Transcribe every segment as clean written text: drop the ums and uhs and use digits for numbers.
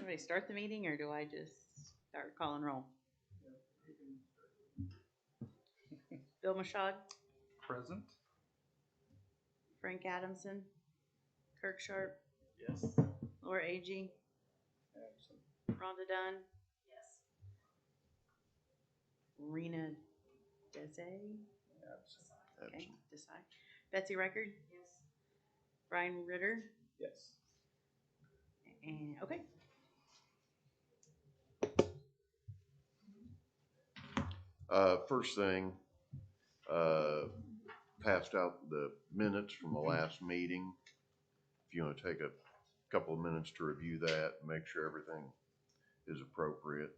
somebody start the meeting, or do I just start call and roll? Bill Mashad, Present. Frank Adamson, Kirk Sharp, Yes. Laura Agee, Absent. Rhonda Dunn, Yes. Rena Desai, Absent. okay, Desai, Betsy Reichard, Yes. Brian Ritter, Yes. and okay. First thing, passed out the minutes from the last meeting. If you want to take a couple of minutes to review that, and make sure everything is appropriate.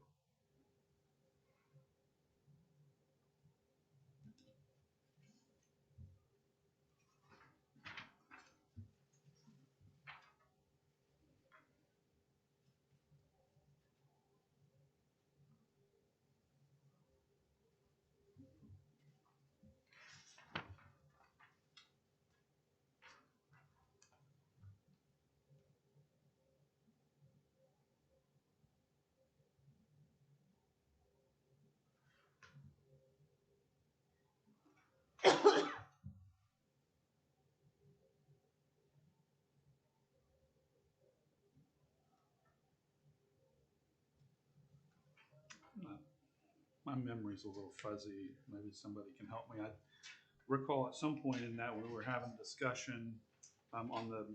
My memory's a little fuzzy. Maybe somebody can help me. I recall at some point in that we were having a discussion on the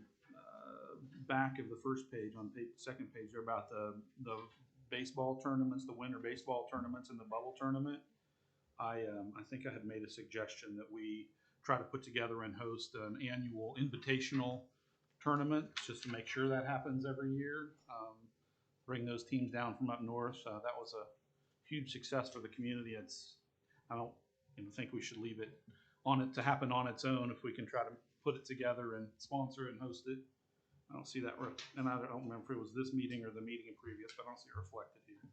back of the first page, on page, second page, there about the baseball tournaments, the winter baseball tournaments, and the bubble tournament. I think I had made a suggestion that we try to put together and host an annual invitational tournament just to make sure that happens every year. Bring those teams down from up north. That was a huge success for the community. I don't think we should leave it on it to happen on its own. If we can try to put it together and sponsor it and host it, I don't see that. And I don't remember if it was this meeting or the meeting previous, but I don't see it reflected here.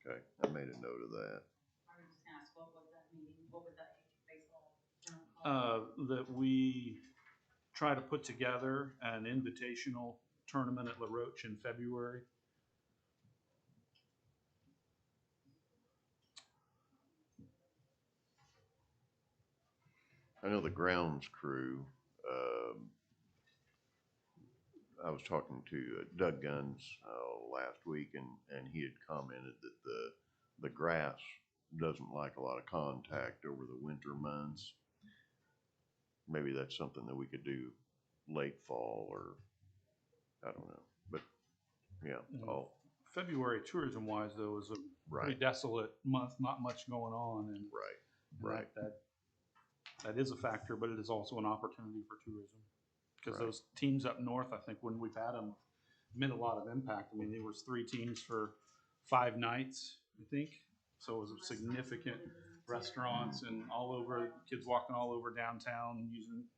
Okay, I made a note of that. I was just gonna ask, what was that meeting? What would that baseball tournament called? That we try to put together an invitational tournament at La Roche in February. I know the grounds crew, I was talking to Doug Guns last week, and he had commented that the grass doesn't like a lot of contact over the winter months. Maybe that's something that we could do late fall, or I don't know, but yeah. February tourism wise though is a pretty desolate month, not much going on, and right. That is a factor, but it is also an opportunity for tourism. Because those teams up north, I think when we've had them, made a lot of impact. I mean, there was 3 teams for 5 nights, I think. So it was a significant restaurants and all over, kids walking all over downtown using.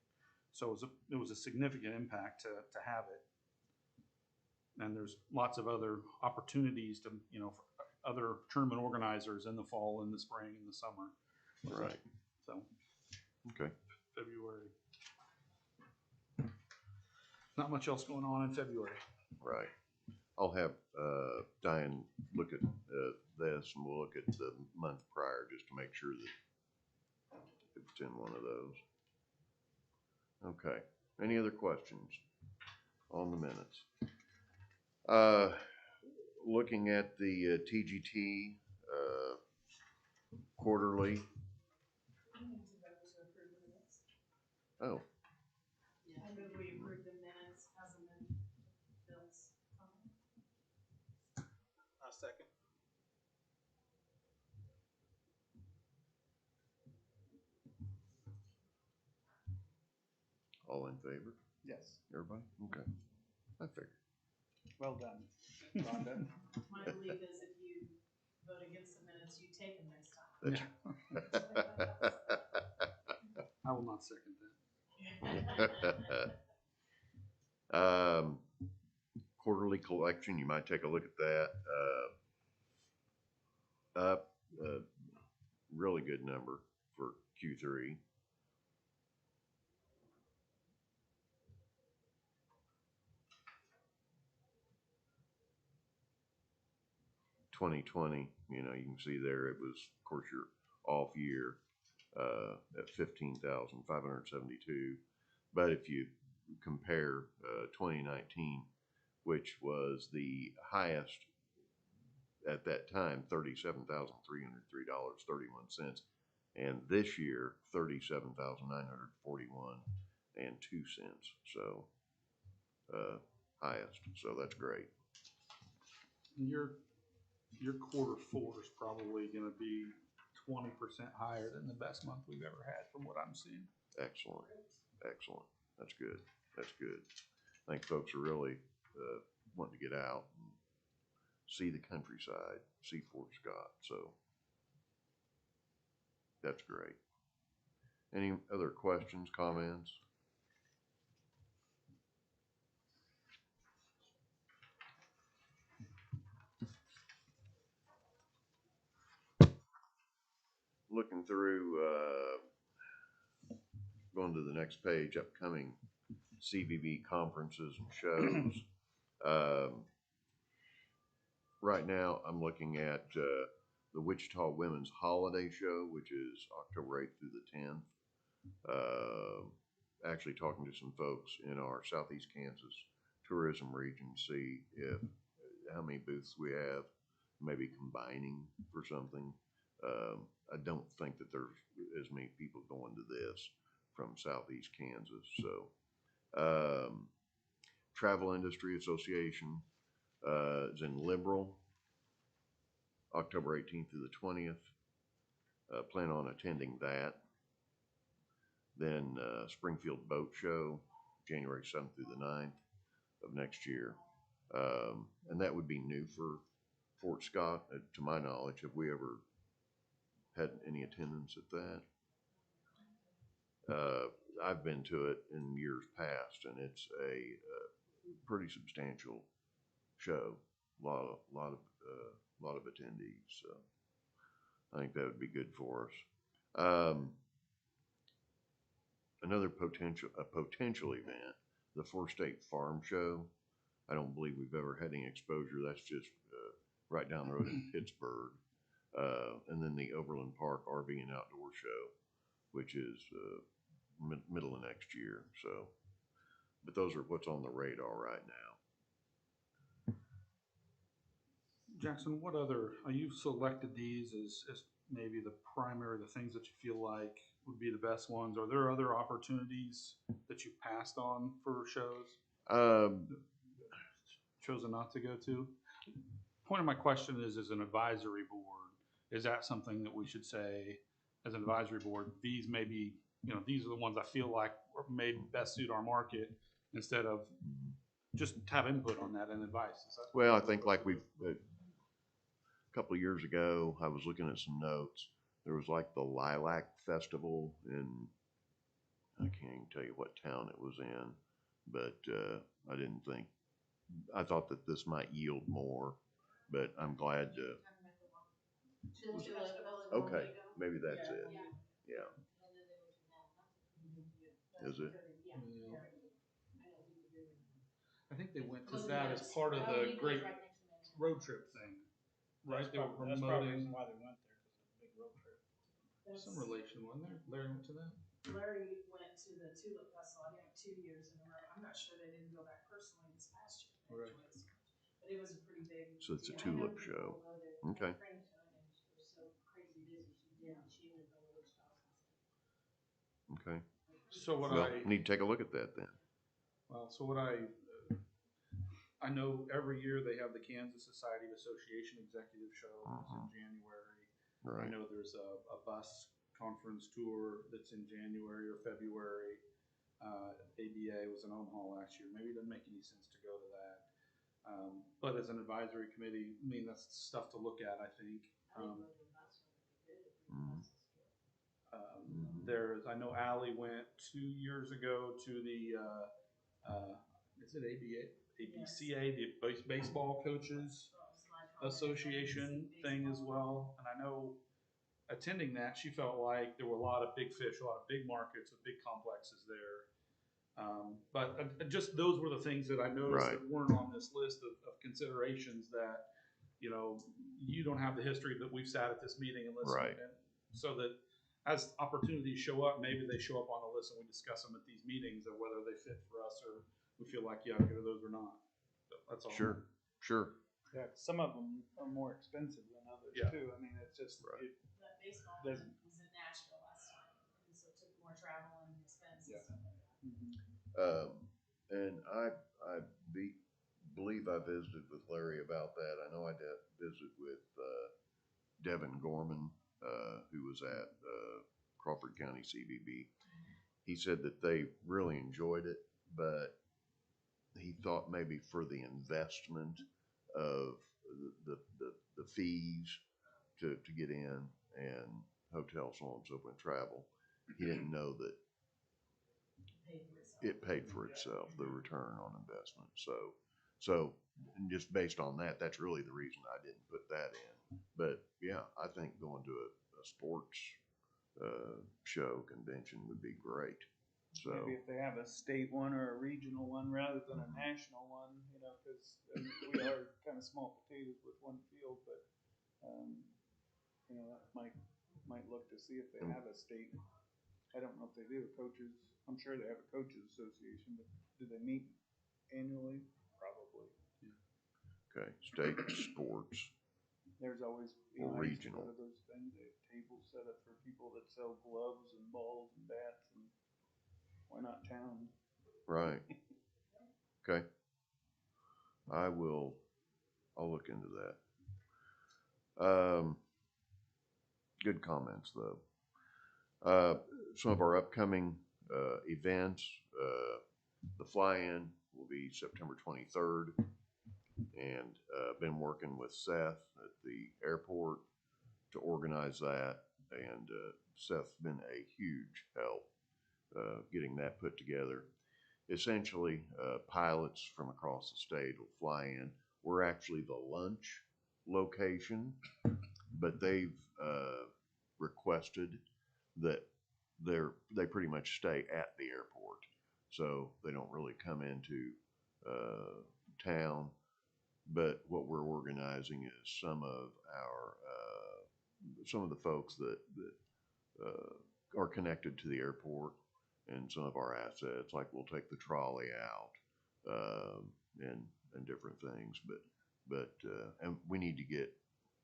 So it was a significant impact to have it. And there's lots of other opportunities to, for other tournament organizers in the fall, in the spring, in the summer. Right. So. Okay. February. Not much else going on in February. Right. I'll have Diane look at this, and we'll look at the month prior just to make sure that it's in one of those. Okay. Any other questions on the minutes? Looking at the TGT quarterly. Oh. I move we approve the minutes as amended. Bill's comment. Second. All in favor? Yes. Everybody? Okay. I figured. Well done, Rhonda. My belief is if you vote against the minutes, you take them next time. I will not second that. Quarterly collection, you might take a look at that. Up really good number for Q3. 2020, you know, you can see there it was, of course, your off year at 15,572. But if you compare 2019, which was the highest at that time, $37,303.31, and this year $37,941.02. So highest. So that's great. Your quarter four is probably going to be 20% higher than the best month we've ever had, from what I'm seeing. Excellent, excellent. That's good. That's good. I think folks are really wanting to get out and see the countryside, see Fort Scott. So that's great. Any other questions, comments? Looking through, going to the next page, upcoming CVB conferences and shows. Right now, I'm looking at the Wichita Women's Holiday Show, which is October 8th through the 10th. Actually talking to some folks in our Southeast Kansas tourism region, see if how many booths we have, maybe combining for something. I don't think that there's as many people going to this from Southeast Kansas. So, Travel Industry Association is in Liberal, October 18th through the 20th. Plan on attending that. Then Springfield Boat Show, January 7th through the 9th of next year. And that would be new for Fort Scott, to my knowledge. Have we ever had any attendance at that? I've been to it in years past, and it's a pretty substantial show. A lot of attendees. So I think that would be good for us. Another potential event, the Four State Farm Show. I don't believe we've ever had any exposure. That's just right down the road in Pittsburgh. And then the Overland Park RV and Outdoor Show, which is middle of next year. So, but those are what's on the radar right now. Jackson, what other, you've selected these as maybe the primary, the things that you feel like would be the best ones. Are there other opportunities that you've passed on for shows? Chosen not to go to? Point of my question is, as an advisory board, is that something that we should say as an advisory board, these may be, these are the ones I feel like may best suit our market, instead of just have input on that and advice? Well, I think like we've, a couple of years ago, I was looking at some notes. There was like the Lilac Festival in, I can't even tell you what town it was in, but I thought that this might yield more, but I'm glad to. Okay, maybe that's it. Yeah. Is it? I think they went to that as part of the great road trip thing, right? They were That's probably the promoting reason why they went there, because it's a big road trip. some relation, wasn't there? Larry went to that? Larry went to the Tulip Festival, I think 2 years in a row. I'm not sure they didn't go back personally this past year. Right. But it was a pretty big. So it's a tulip show. Okay. Okay. So what Well, need to take a look at that then. I know every year they have the Kansas Society of Association Executive Show that's in January. Right. I know there's a bus conference tour that's in January or February. ABA was in Omaha last year. Maybe it doesn't make any sense to go to that. But as an advisory committee, I mean, that's stuff to look at, I think. I know Allie went 2 years ago to the, is it ABCA, the Baseball Coaches Association thing as well. And I know attending that, she felt like there were a lot of big fish, a lot of big markets with big complexes there. But just those were the things that I noticed that weren't on this list of considerations that, you know, you don't have the history that we've sat at this meeting and listened. Right. And so that as opportunities show up, maybe they show up on the list and we discuss them at these meetings of whether they fit for us or we feel like, yeah, go to those or not. So that's all. Sure, sure. Yeah, some of them are more expensive than others Yeah. too. I mean, it's just, Right. That baseball one Doesn't- was in Nashville last time, and so it took more travel and expense and Yeah. stuff like that. And I believe I visited with Larry about that. I know I did visit with Devin Gorman, who was at Crawford County CBB. He said that they really enjoyed it, but he thought maybe for the investment of the fees to get in and hotels, so on and so forth, and travel, he didn't know that It paid for itself. it paid for itself, the return on investment. So and just based on that, that's really the reason I didn't put that in. But yeah, I think going to a sports show convention would be great. So maybe if they have a state one or a regional one rather than a national one, you know, because we are kind of small potatoes with one field, but you know, that might look to see if they have a state. I don't know if they do. Coaches, I'm sure they have a coaches association, but do they meet annually? Probably. okay, state sports. There's always Or I used to regional. go to those things. They have tables set up for people that sell gloves and balls and bats, and why not town? Right. Okay. I'll look into that. Good comments though. Some of our upcoming events, the fly-in will be September 23rd, and been working with Seth at the airport to organize that, and Seth's been a huge help getting that put together. Essentially, pilots from across the state will fly in. We're actually the lunch location, but they've requested that they pretty much stay at the airport, so they don't really come into town. But what we're organizing is some of the folks that are connected to the airport and some of our assets, like we'll take the trolley out and different things. But and we need to get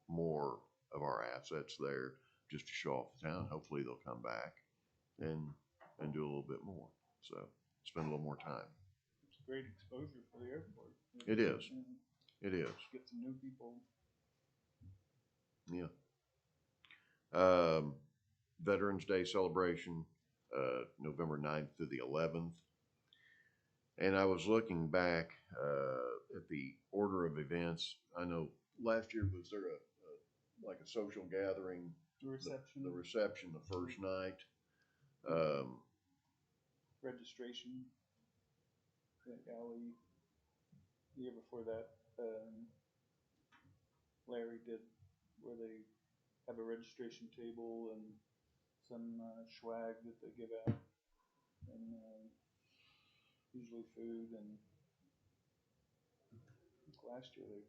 more of our assets there just to show off the town. Hopefully they'll come back and do a little bit more. So spend a little more time. It's great exposure for the airport. It is. Yeah, It is. get some new people. Yeah. Veterans Day celebration, November 9th through the 11th. And I was looking back at the order of events. I know last year was there like a social gathering, The reception, the reception the first night. registration. I think Allie, the year before that, Larry did, where they have a registration table and some swag that they give out, and usually food. And I think last year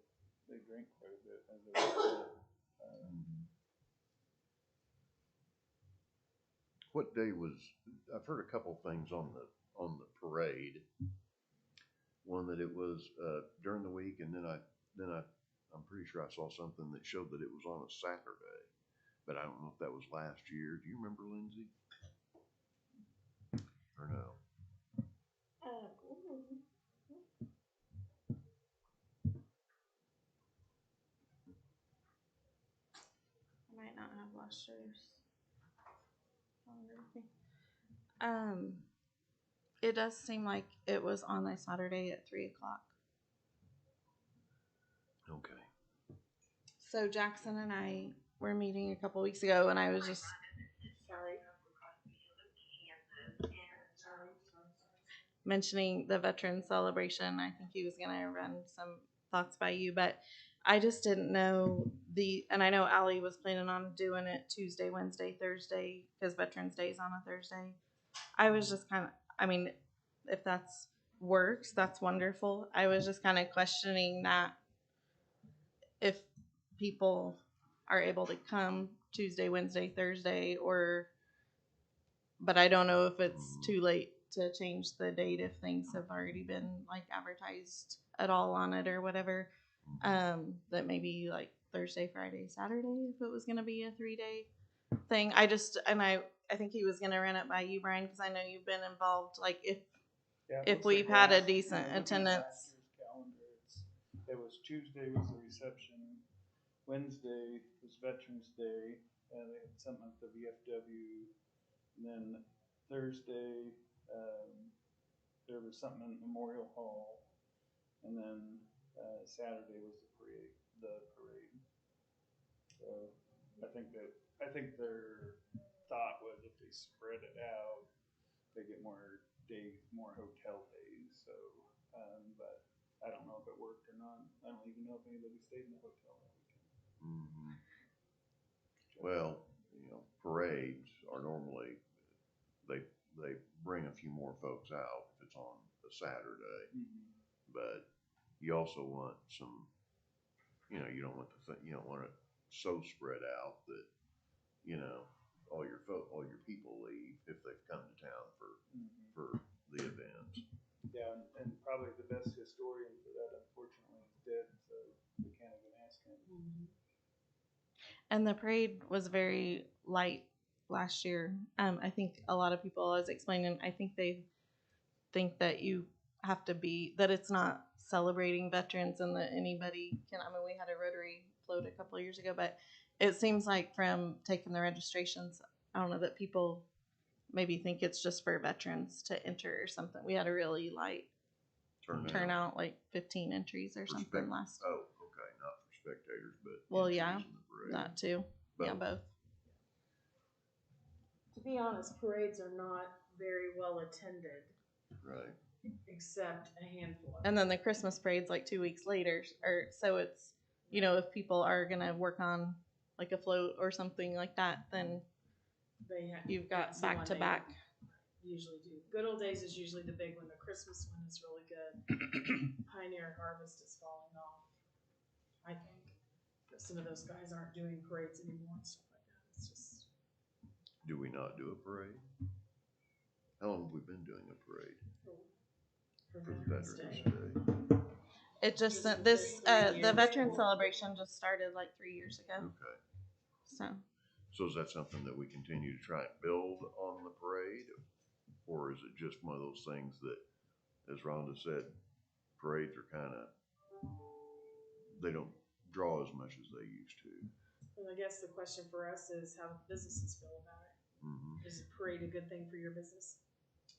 they drank quite a bit as they were What day was? I've heard a couple things on the parade. One that it was during the week, and then I'm pretty sure I saw something that showed that it was on a Saturday, but I don't know if that was last year. Do you remember, Lindsay? Or no? I might not have last year's calendar with me. It does seem like it was on a Saturday at 3:00. Okay. So Jackson and I were meeting a couple weeks ago, and I was just mentioning the veteran celebration. I think he was gonna run some thoughts by you, but I just didn't know and I know Allie was planning on doing it Tuesday, Wednesday, Thursday, because Veterans Day is on a Thursday. I was just I mean, if that's works, that's wonderful. I was just kind of questioning that if people are able to come Tuesday, Wednesday, Thursday, but I don't know if it's too late to change the date if things have already been like advertised at all on it or whatever. That maybe like Thursday, Friday, Saturday, if it was going to be a 3-day thing. I think he was going to run it by you, Brian, because I know you've been involved. Like if Yeah, If looks we've like had a last- decent looking at attendance. last year's calendar, it was Tuesday was the reception, Wednesday was Veterans Day, they had something at the VFW, and then Thursday, there was something in Memorial Hall, and then, Saturday was the parade. So, I think their thought was if they spread it out, they get more days, more hotel days, so, but I don't know if it worked or not. I don't even know if anybody stayed in the hotel that weekend. Mhm. Well, parades are normally, they bring a few more folks out if it's on a Saturday, but you also want some, you don't want you don't want it so spread out that, all your people leave if they've come to town for the events. Yeah, and probably the best historian for that, unfortunately, is dead, so we can't even ask him. And the parade was very light last year. I think a lot of people, I was explaining, I think they think that you have to that it's not celebrating veterans and that anybody can. I mean, we had a Rotary float a couple of years ago, but it seems like from taking the registrations, I don't know, that people maybe think it's just for veterans to enter or something. We had a really light turnout, like 15 entries or something last. Oh, okay, not for spectators, but Well, entries yeah, in the parade. that too. Both. Yeah, both. To be honest, parades are not very well attended, Right. except a handful of And then the Christmas parade's like 2 weeks later, or so it's, if people are gonna work on like a float or something like that, then you've got that's the back one to they back. Usually do. Good Old Days is usually the big one. The Christmas one is really good. Pioneer Harvest is falling off, I think. But some of those guys aren't doing parades anymore and stuff like that. It's just Do we not do a parade? How long have we been doing a parade? for For Veterans Veterans Day. Day. It just Just this the 3 the years. veteran celebration just started like 3 years ago. Okay. So Is that something that we continue to try and build on the parade? Or is it just one of those things that, as Rhonda said, parades are they don't draw as much as they used to. And I guess the question for us is how businesses feel about it. Mm-hmm. Is a parade a good thing for your business?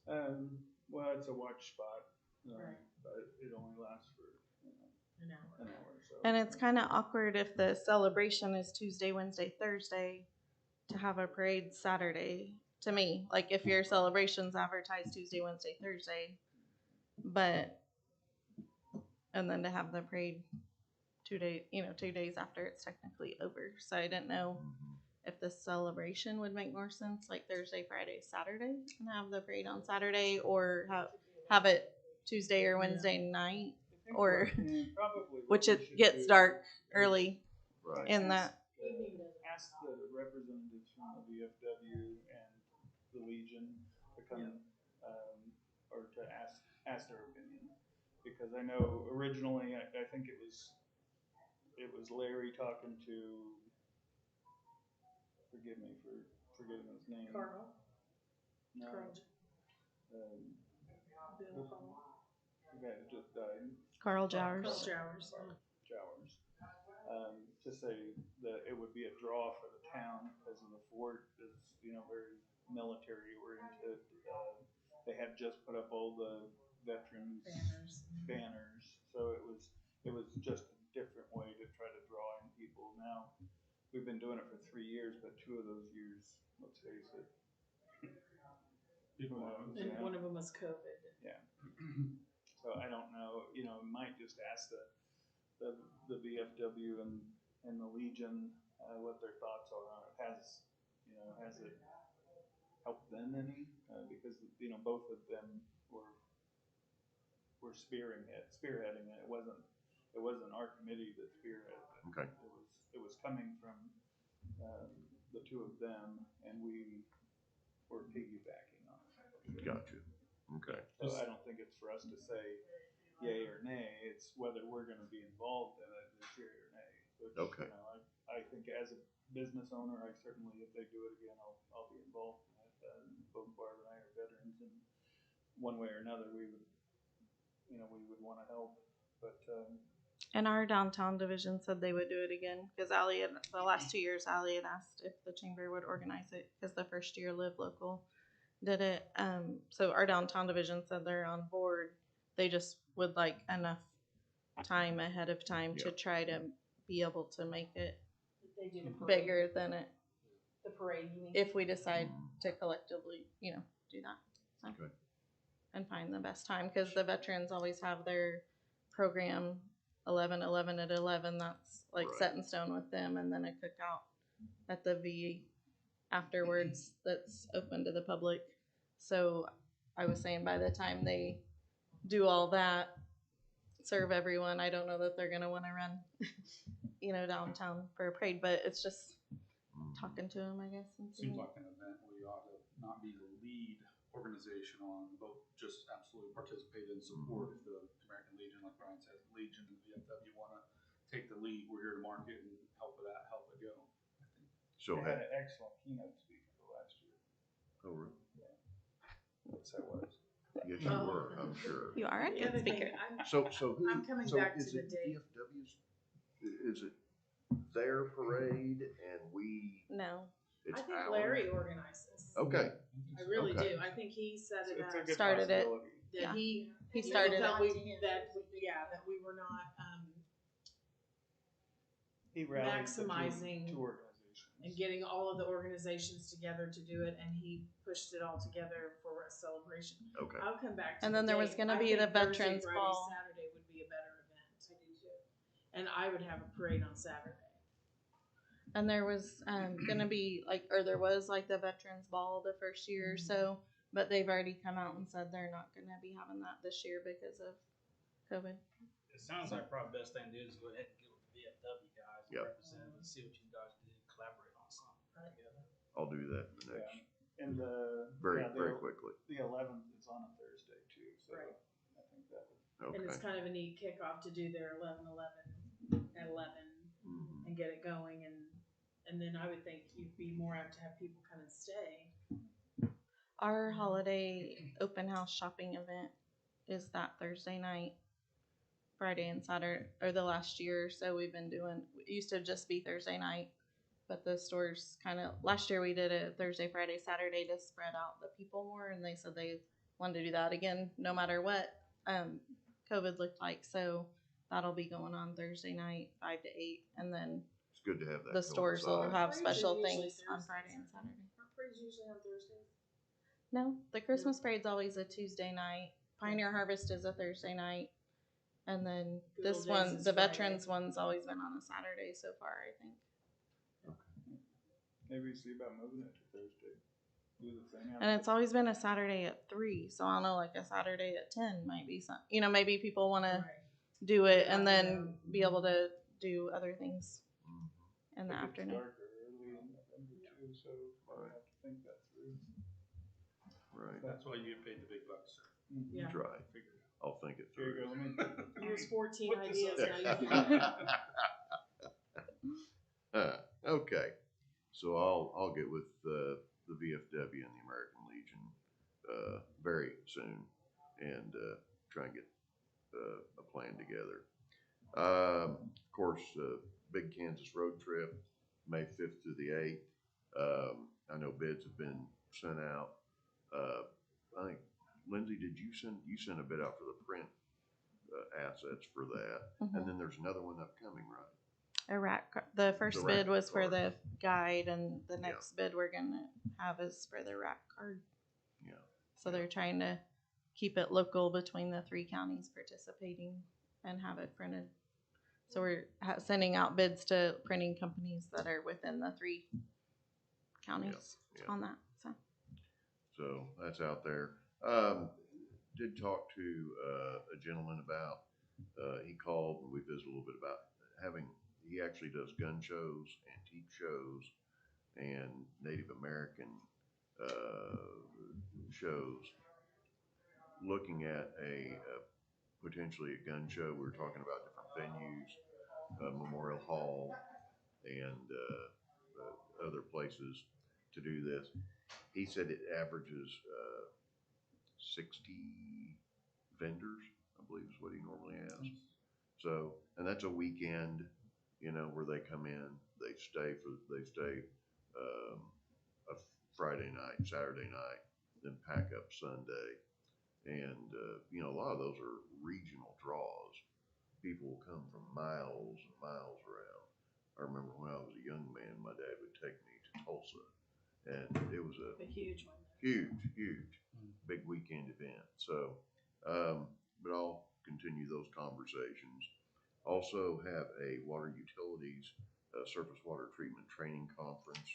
Well, it's a watch spot, Right. but it only lasts for An hour. an hour. So. and it's kind of awkward if the celebration is Tuesday, Wednesday, Thursday, to have a parade Saturday. To me, like if your celebration's advertised Tuesday, Wednesday, Thursday, and then to have the parade 2 days, 2 days after it's technically over. So I didn't know if the celebration would make more sense, like Thursday, Friday, Saturday, and have the parade on Saturday, or have it Tuesday or Wednesday night, or probably which what we it should gets do dark early Right. in that. Ask the representatives from the VFW and the Legion to come, or to ask their opinion, because I know originally I think it was Larry talking to, forgive me for forgetting his name. Carl. No. Carl. Bill Hall. The guy who just died. Carl Jowers. Carl Jowers. Jowers. To say that it would be a draw for the town because of the fort is, very military oriented. They had just put up all the veterans banners, so it was just a different way to try to draw in people. Now we've been doing it for 3 years, but 2 of those years, let's face it, People And one of them was COVID. Yeah. So I don't know. Might just ask the VFW and the Legion what their thoughts are on it. Has it helped them any? Because both of them were spearheading it. It it wasn't our committee that spearheaded it. Okay. It was coming from, the two of them, and we were piggybacking on it. Gotcha. Okay. So I don't think it's for us to say yay or nay, it's whether we're gonna be involved in it, it's yay or nay. Which, Okay. you know, I think as a business owner, I certainly, if they do it again, I'll be involved in it. Both Barb and I are veterans, and one way or another, we would wanna help, but, And our downtown division said they would do it again because the last 2 years, Allie had asked if the chamber would organize it because the first year Live Local did it. So our downtown division said they're on board. They just would like enough time ahead of time to Yeah. try to be able to make it They do the parade. bigger than it The parade, you mean? if we decide to collectively, do that. So. Okay. And find the best time because the veterans always have their program 11 at 11. That's like Right. set in stone with them, and then a cookout at the V afterwards that's open to the public. So I was saying by the time they do all that, serve everyone, I don't know that they're gonna want to run downtown for a parade, but it's just talking to them, I guess. And Seems like an event we ought to not be the lead organization on, but just absolutely participate and support. If the American Legion, like Brian says, Legion and VFW want to take the lead, we're here to market and help it out, help it go. I think. So they had an excellent keynote speaker last year. Oh, really? Yes, I was. Yes, you were. I'm sure. you are a The good other thing, speaker. So who? I'm coming so back is to the it date. VFW's? Is it their parade and we? No, It's I think ours? Larry organizes. Okay. I really Okay. do. I think he set it It's a up. good Started it. possibility. That Yeah. he started felt it. that we were not He rallied the maximizing two organizations. and getting all of the organizations together to do it, and he pushed it all together for a celebration. Okay. I'll come back to And the then there was date. gonna I be think the Thursday, Veterans Friday, Ball. Saturday would be a better event. I do too. And I would have a parade on Saturday. And there was gonna be there was the Veterans Ball the first year or so, but they've already come out and said they're not gonna be having that this year because of COVID. It sounds like probably best thing to do is go ahead and get with the VFW guys and Yep. represent and see what you guys do, collaborate on something together. I'll do that the next And very quickly. The 11th is on a Thursday too, so Right. I think that would. And it's Okay. kind of a neat kickoff to do their 11-11 at 11 Mhm. and get it going, and then I would think you'd be more apt to have people come and stay. Our holiday open house shopping event is that Thursday night, Friday and Saturday, or the last year or so we've been doing. It used to just be Thursday night, but the stores last year we did it Thursday, Friday, Saturday to spread out the people more, and they said they wanted to do that again no matter what COVID looked like. So that'll be going on Thursday night, 5 to 8, and then It's good to have that. the stores will coincide. have Parades are special usually things on Thursdays. Friday and Saturday. Aren't parades usually on Thursdays? No, the Christmas parade's always a Tuesday night. Pioneer Harvest is a Thursday night. And then Good this old days one, is the Friday. Veterans one's always been on a Saturday so far, I think. Maybe we see about moving it to Thursday. Do the thing. And it's always been a Saturday at 3, so I don't know, a Saturday at 10 might be some. Maybe people want to Right. do it and then be able to do other things Mhm. in the It gets afternoon. darker early in November too, so I have to think that through. Right. That's why you get paid the big bucks, sir. Yeah. That's right. Figure it out. I'll think it Here you through. go. Let me. Here's 14 Put this ideas. up. Now you can. Okay, so I'll get with the VFW and the American Legion very soon and try and get a plan together. Of course, big Kansas road trip, May 5th through the 8th. I know bids have been sent out. I think Lindsay, did you send a bid out for the print assets for that? Mhm. And then there's another one upcoming, right? The first The bid rack was for card. the guide, and the next bid we're gonna have is for the rack card. Yeah. So they're trying to keep it local between the 3 counties participating and have it printed. So we're sending out bids to printing companies that are within the 3 counties Yeah. on that. So that's out there. Did talk to a gentleman about he called and we visited a little bit about having, he actually does gun shows, antique shows, and Native American shows. Looking at potentially a gun show, we were talking about different venues, Memorial Hall, and other places to do this. He said it averages 60 vendors, I believe is what he normally has. So, and that's a weekend, where they come in, they stay a Friday night, Saturday night, then pack up Sunday. And, a lot of those are regional draws. People will come from miles and miles around. I remember when I was a young man, my dad would take me to Tulsa, and it was a huge one. huge, big weekend event. So, but I'll continue those conversations. Also have a water utilities, surface water treatment training conference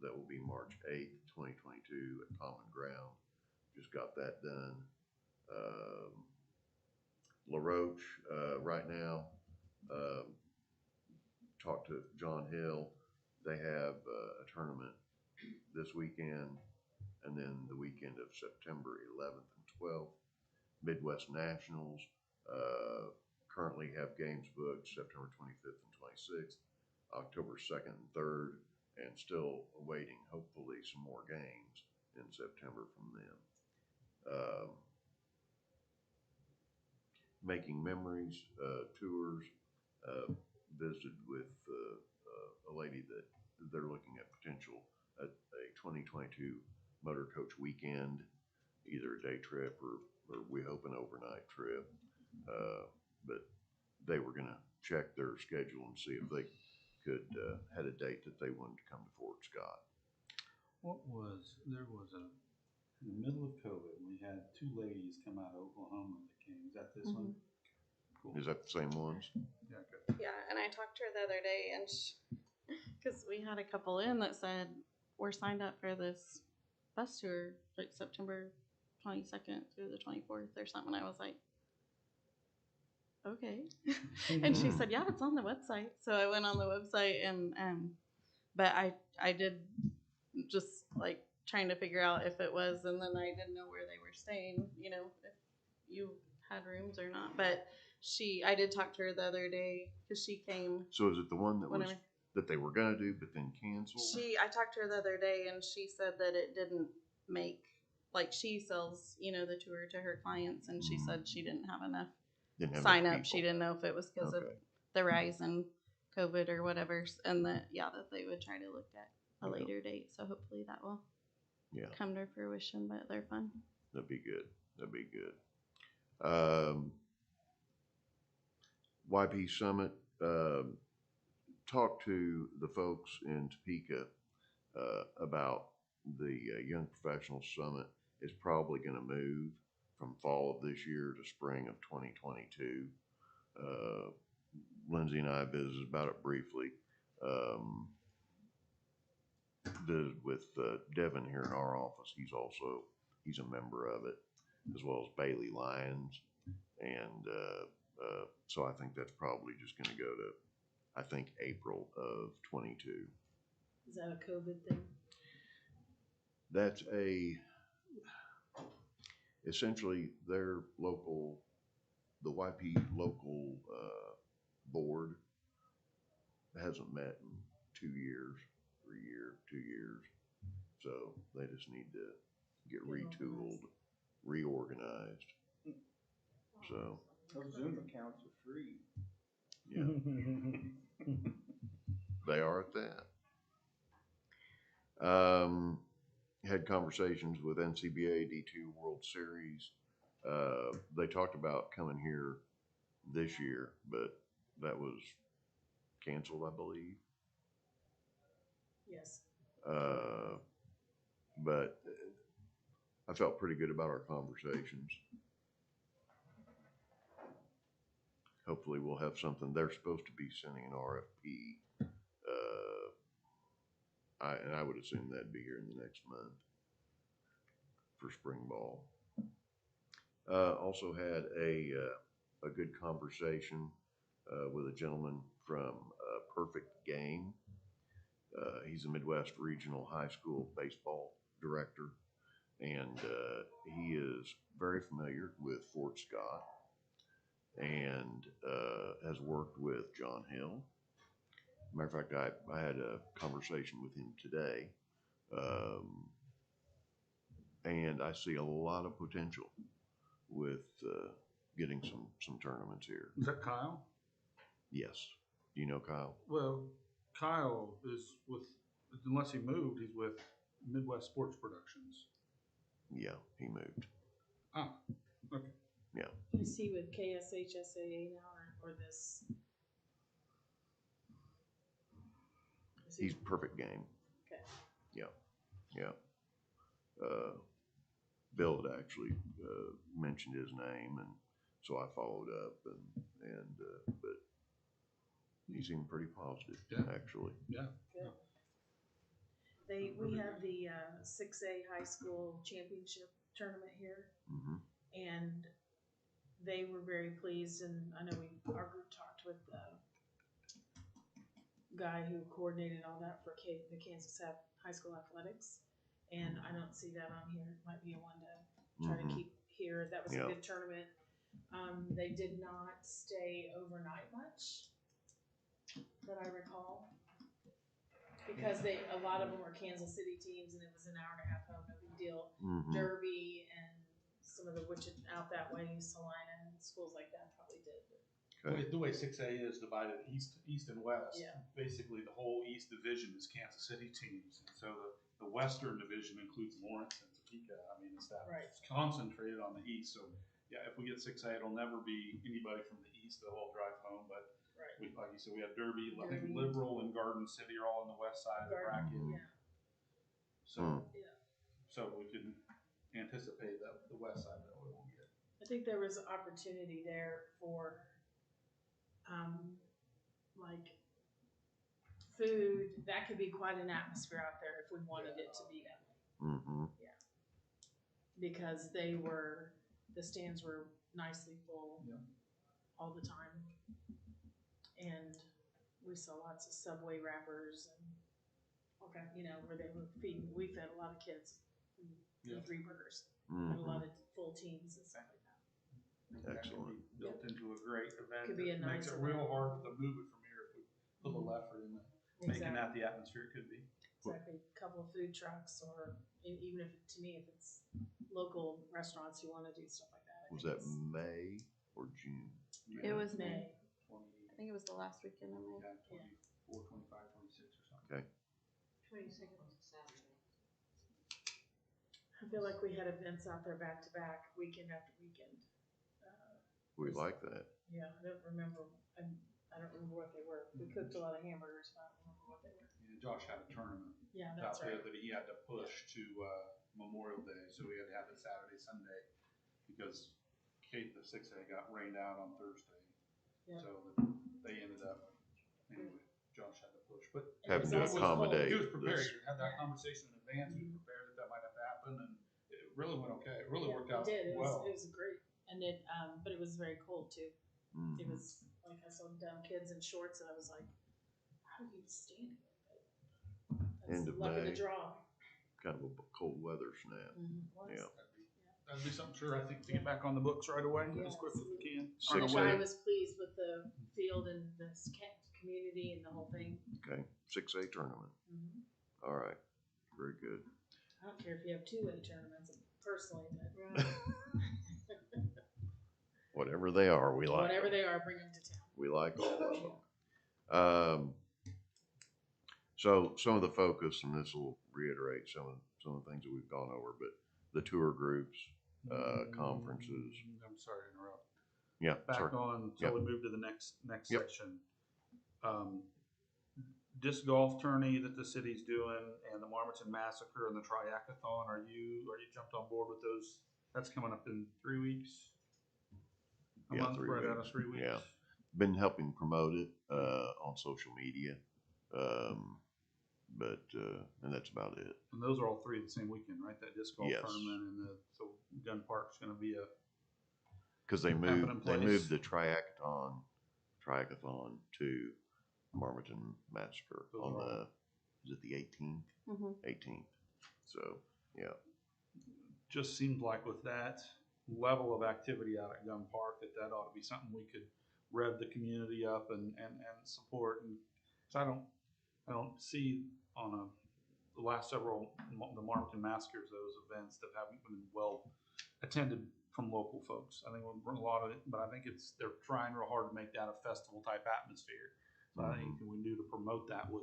that will be March 8th, 2022 at Common Ground. Just got that done. LaRoche, right now, talked to John Hill. They have a tournament this weekend, and then the weekend of September 11th and 12th. Midwest Nationals currently have games booked September 25th and 26th, October 2nd and 3rd, and still awaiting, hopefully, some more games in September from them. Making Memories tours, visited with a lady that they're looking at potential a 2022 motor coach weekend, either a day trip or we hope an overnight trip. But they were going to check their schedule and see if they could had a date that they wanted to come to Fort Scott. There was in the middle of COVID, we had two ladies come out of Oklahoma that came. Is that this one? Cool. Is that the same ones? Yeah, good. Yeah, and I talked to her the other day, and because we had a couple in that said we're signed up for this bus tour like September 22nd through the 24th or something. I was like, okay. And she said, yeah, it's on the website. So I went on the website and but I did just like trying to figure out if it was, and then I didn't know where they were staying, if you had rooms or not. But I did talk to her the other day because she came. So is it the one that whenever. was that they were gonna do but then canceled? I talked to her the other day and she said that it didn't make, like, she sells, the tour to her clients, and she said she didn't have enough sign up. She didn't know if it was because of the rise in COVID or whatever, and that they would try to look at a later date. So hopefully that will come to fruition, but they're fun. That'd be good. YP Summit, talked to the folks in Topeka about the Young Professional Summit is probably going to move from fall of this year to spring of 2022. Lindsay and I visited about it briefly. Visited with Devin here in our office. He's a member of it, as well as Bailey Lyons. And so I think that's probably just going to go to, I think, April of 22. Is that a COVID thing? That's essentially their local, the YP local board hasn't met in 2 years, 2 years. So they just need to get retooled, reorganized. So Those Zoom accounts are free. yeah, they are at that. Had conversations with NCBA D2 World Series. They talked about coming here this year, but that was canceled, I believe. Yes. But I felt pretty good about our conversations. Hopefully we'll have something. They're supposed to be sending an RFP. And I would assume that'd be here in the next month for spring ball. Also had a good conversation with a gentleman from Perfect Game. He's a Midwest Regional High School baseball director, and he is very familiar with Fort Scott and has worked with John Hill. Matter of fact, I had a conversation with him today, and I see a lot of potential with getting some tournaments here. Is that Kyle? Yes. Do you know Kyle? Well, Kyle is with, unless he moved, he's with Midwest Sports Productions. Yeah, he moved. Ah, okay. Yeah. Is he with KSHSAA now or this? Is he- He's Perfect Game. Okay. Yeah. Yeah. Bill had actually mentioned his name, and so I followed up, but he seemed pretty positive, Yeah. actually. Yeah. Good. We have the 6A high school championship tournament here, Mm-hmm. and they were very pleased. And I know our group talked with the guy who coordinated all that for the Kansas High School athletics, and I don't see that on here. It might be a one to try to keep here. That was a good tournament. They did not stay overnight much, that I recall, because a lot of them were Kansas City teams, and it was an hour and a half home, no big deal. Mm-hmm. Derby and some of the out that way, Salina and schools like that probably did. Okay. The way 6A is divided east and west, Yeah. basically the whole East Division is Kansas City teams. And so the Western Division includes Lawrence and Topeka. I mean, it's concentrated on the East. So, yeah, if we get 6A, it'll never be anybody from the East that'll all drive home. But like you said, we have Derby, I think Liberal and Garden City are all on the west side of the bracket. Yeah. So we can anticipate that the west side that we won't get. I think there was opportunity there for like food. That could be quite an atmosphere out there if we wanted it to be that way. Mm-hmm. Yeah. Because the stands were nicely full all the time. And we saw lots of Subway wrappers and where they were feeding. We fed a lot of kids the Three Burgers. Mm-hmm. And a lot of full teams and stuff like that. Excellent. Built into a great event. Could be a makes nice it real event. hard to move it from here if we put a little effort in making that the atmosphere it could be. Exactly. A couple of food trucks, or even if, to me, if it's local restaurants who want to do stuff like that. Was that May or June? It was May. I think it was the last weekend of May. Yeah, 24, 25, 26 or something. Okay. 22nd was a Saturday. I feel like we had events out there back to back, weekend after weekend. We like that. Yeah, I don't remember. I don't remember what they were. We cooked a lot of hamburgers, but I don't remember what they were. Yeah, Josh had a tournament Yeah, out that's there right. that he had to push to Memorial Day, so we had to have it Saturday, Sunday, because Kate, the 6A, got rained out on Thursday. Yeah. So they ended up, anyway, Josh had to push. But Having It to was also accommodate. he was prepared. this. He had that conversation in advance. He was prepared that might have to happen, and it really went okay. It really worked out It did. well. It was great, and but it was very cold too. Mm-hmm. It was like I saw dumb kids in shorts, and I was like, "How are you standing it?" That's End of luck of May. the draw. Kind of a cold weather snap. Yeah. That'd be something, sure, I think, to get back on the books right away as quick as we can. Six Which A. I was pleased with the field and the community and the whole thing. Okay. 6A tournament. All right. Very good. I don't care if you have 2A tournaments, personally, but Whatever they are, we like. whatever them. they are, bring them to town. We like all of them. So some of the focus, and this will reiterate some of the things that we've gone over, but the tour groups, conferences. I'm sorry to interrupt. Yeah. Back sorry. on, so Yep. we move to the next Yep. section. Disc golf tourney that the city's doing, and the Marmaton Massacre and the Triathlon. Are you jumped on board with those? That's coming up in 3 weeks. A Yeah, month, 3 right out of weeks. 3 weeks. Yeah. Been helping promote it on social media, but and that's about it. And those are all 3 the same weekend, right? That disc golf Yes. tournament, and so Gun Park's going to be a Cause they Have it in moved place. the triathlon to Marmaton Massacre Those on are all- the, is it the 18th? Mhm. 18th. So, yeah. Just seems like with that level of activity out at Gun Park, that ought to be something we could rev the community up and support. And so I don't see on the last several, the Marmaton Massacres, those events that haven't been well attended from local folks. I think we'll bring a lot of it, but I think they're trying real hard to make that a festival type atmosphere. So I think we do to promote that would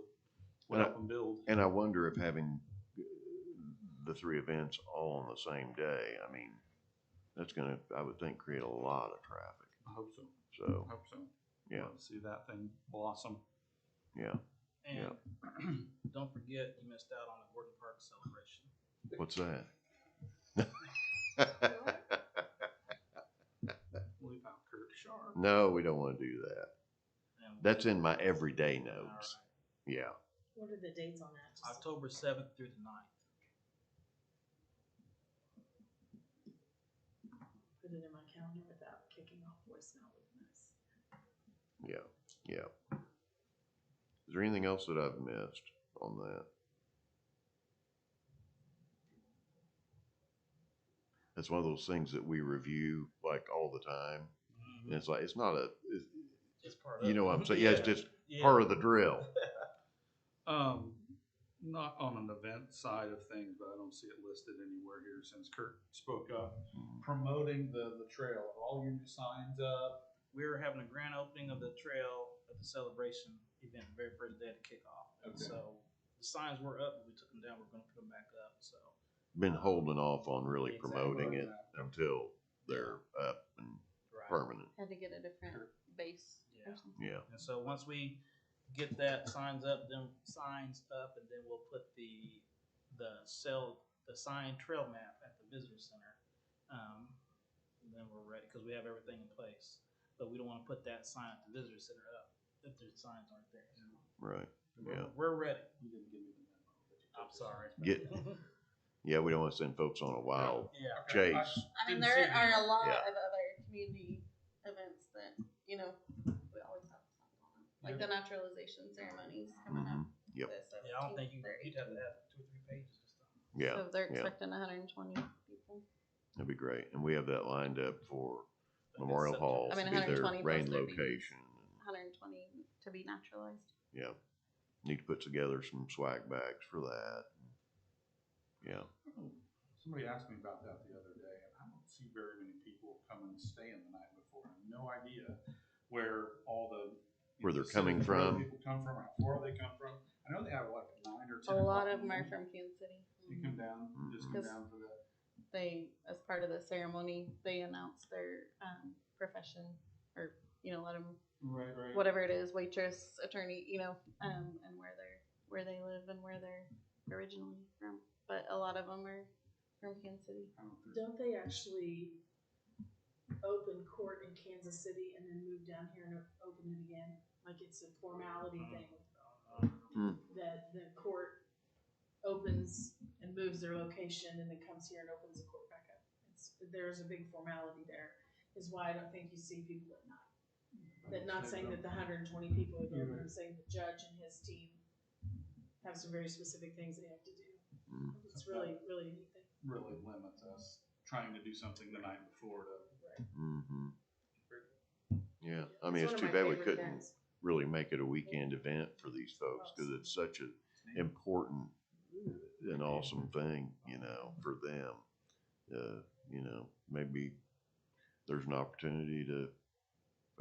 help them build. And I wonder if having the three events all on the same day, I mean, that's gonna, I would think, create a lot of traffic. I hope so. So, I hope so. yeah, Love to see that thing blossom. yeah. And don't forget, you missed out on the Gordon Park celebration. What's that? Leave out Kurt Sharp. No, we don't want to do that. And That's in my everyday all notes. right. Yeah. What are the dates on that? Just- October 7th through the 9th. Put it in my calendar without kicking off voicemail with this. Yeah, yeah. Is there anything else that I've missed on that? That's one of those things that we review like all the time. And it's like, it's not It's part of you know what I'm saying? Yeah. Yeah, it's just Yeah. part of the drill. Not on an event side of things, but I don't see it listed anywhere here since Kurt spoke up. Promoting the trail, are all your new signs up? We were having a grand opening of the trail at the celebration event, the very first day of the kickoff. And Okay. so the signs were up, but we took them down. We're going to put them back up. So Been holding off on really Exactly. promoting it until they're up and right. permanent. Had to get a different base Yeah. or something. Yeah. And so once we get that signs up, and then we'll put the sign trail map at the visitor center. And then we're ready because we have everything in place. But we don't want to put that sign at the visitor center up if the signs aren't there. Right. Yeah. We're ready. You didn't give me the memo. But you I'm took sorry. Yeah, we don't want to send folks on a wild Yeah. Okay. chase. I mean, Didn't there see are it. a lot Yeah. of other community events that, we always have something on. Like the naturalization ceremonies coming up. Yep. the Yeah, I don't think 17th, you'd have to have 2 or 3 pages or something. Yeah. So they're yeah. expecting 120 people. That'd be great. And we have that lined up for But Memorial it's Hall I to mean, be their 120 rain plus their babies. location. 120 to be naturalized. Yeah. Need to put together some swag bags for that. Yeah. Somebody asked me about that the other day, and I don't see very many people coming and staying the night before. I have no idea where all the Where they're civic coming road from. people come from, or how far they come from. I know they have like a 9 or 10. A lot o'clock of them are morning. from Kansas City. They come down, just come Because down for that. they, as part of the ceremony, they announce their profession, or let them Right. whatever it is, waitress, attorney, and where they live and where they're originally from. But a lot of them are from Kansas City. Don't they actually open court in Kansas City and then move down here and open it again? Like it's a formality thing. That the court opens and moves their location and then comes here and opens the court back up. There's a big formality there, is why I don't think you see people at night. That not saying that the 120 people are there, but I'm saying the judge and his team have some very specific things they have to do. It's really, really a neat thing. Really limits us trying to do something the night before to. Mm-hmm. Yeah. I mean, It's it's one too of my bad we favorite couldn't events. really make it a weekend event for these folks because it's such an important and awesome thing, for them. Maybe there's an opportunity to,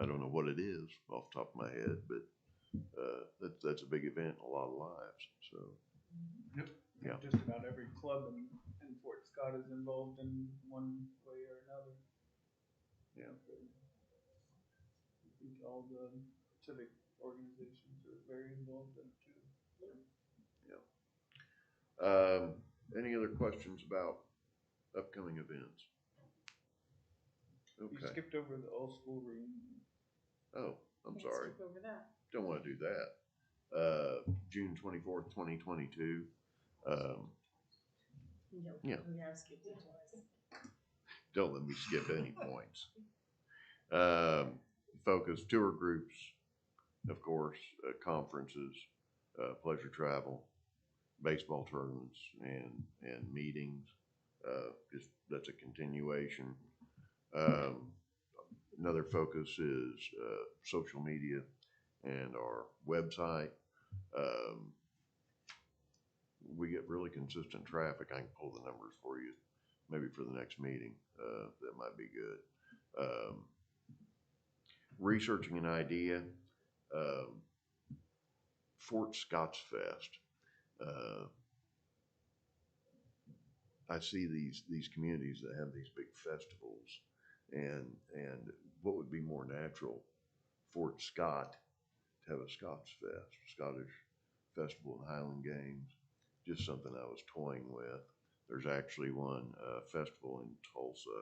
I don't know what it is off the top of my head, but that's a big event in a lot of lives. So, Yep. yeah. Just about every club in Fort Scott is involved in one way or another. Yeah. I think all the civic organizations are very involved in it too. Any other questions about upcoming events? You Okay. skipped over the all school reunion. Oh, I'm Can't sorry. skip over that. Don't want to do that. June 24th, 2022. No, Yeah. we have skipped it twice. Don't let me skip any points. Focus tour groups, of course, conferences, pleasure travel, baseball tournaments, and meetings. Just that's a continuation. Um, Another focus is social media and our website. Um, we get really consistent traffic. I can pull the numbers for you, maybe for the next meeting. That might be good. Researching an idea. Um, Fort Scott's Fest. I see these communities that have these big festivals, and what would be more natural, Fort Scott to have a Scots Fest, Scottish Festival and Highland Games, just something I was toying with. There's actually one festival in Tulsa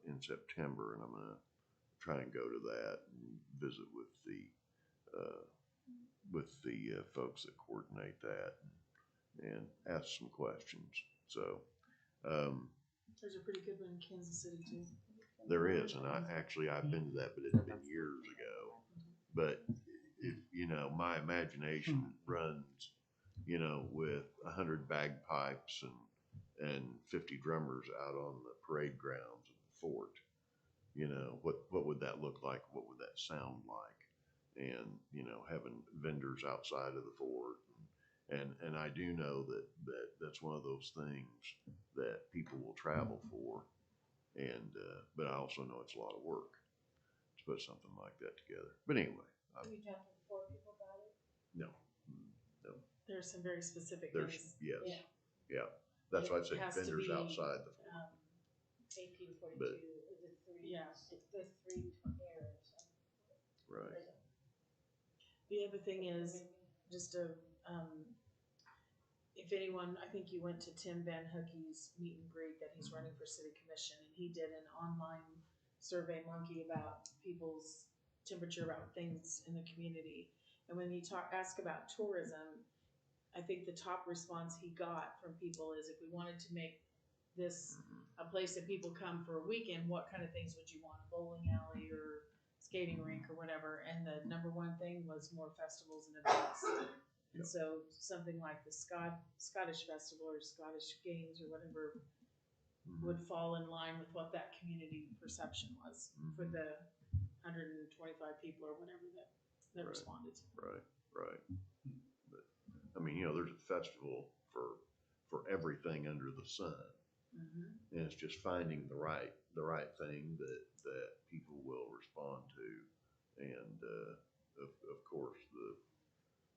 in September, and I'm gonna try and go to that and visit uh, with the folks that coordinate that and ask some questions. So um, There's a pretty good one in Kansas City too. there is, and I've been to that, but it's been years ago. But if you know, my imagination runs, you know, with 100 bagpipes and 50 drummers out on the parade grounds of the fort. You know, what would that look like? What would that sound like? And you know, having vendors outside of the fort, and I do know that's one of those things that people will travel for, and but I also know it's a lot of work to put something like that together. But anyway, Are you talking before people got it? no, There's some very specific there's things. yes, Yeah. yeah. That's why I said It has to vendors be, outside the fort. 1842, the three, Yeah. the three pairs. Right. The other thing is just if anyone, I think you went to Tim Van Hookie's meet and greet that he's running for city commission, and he did an online survey monkey about people's temperature about things in the community. And when you ask about tourism, I think the top response he got from people is, if we wanted to make this a place that people come for a weekend, what kind of things would you want? A bowling alley or skating rink or whatever? And the number one thing was more festivals and events. And so something like the Scottish Festival or Scottish Games or whatever would fall in line with what that community perception was for the 125 people or whatever that Right. responded. Right. But I mean, you know, there's a festival for everything under the sun, and it's just finding the right thing that people will respond to, and of course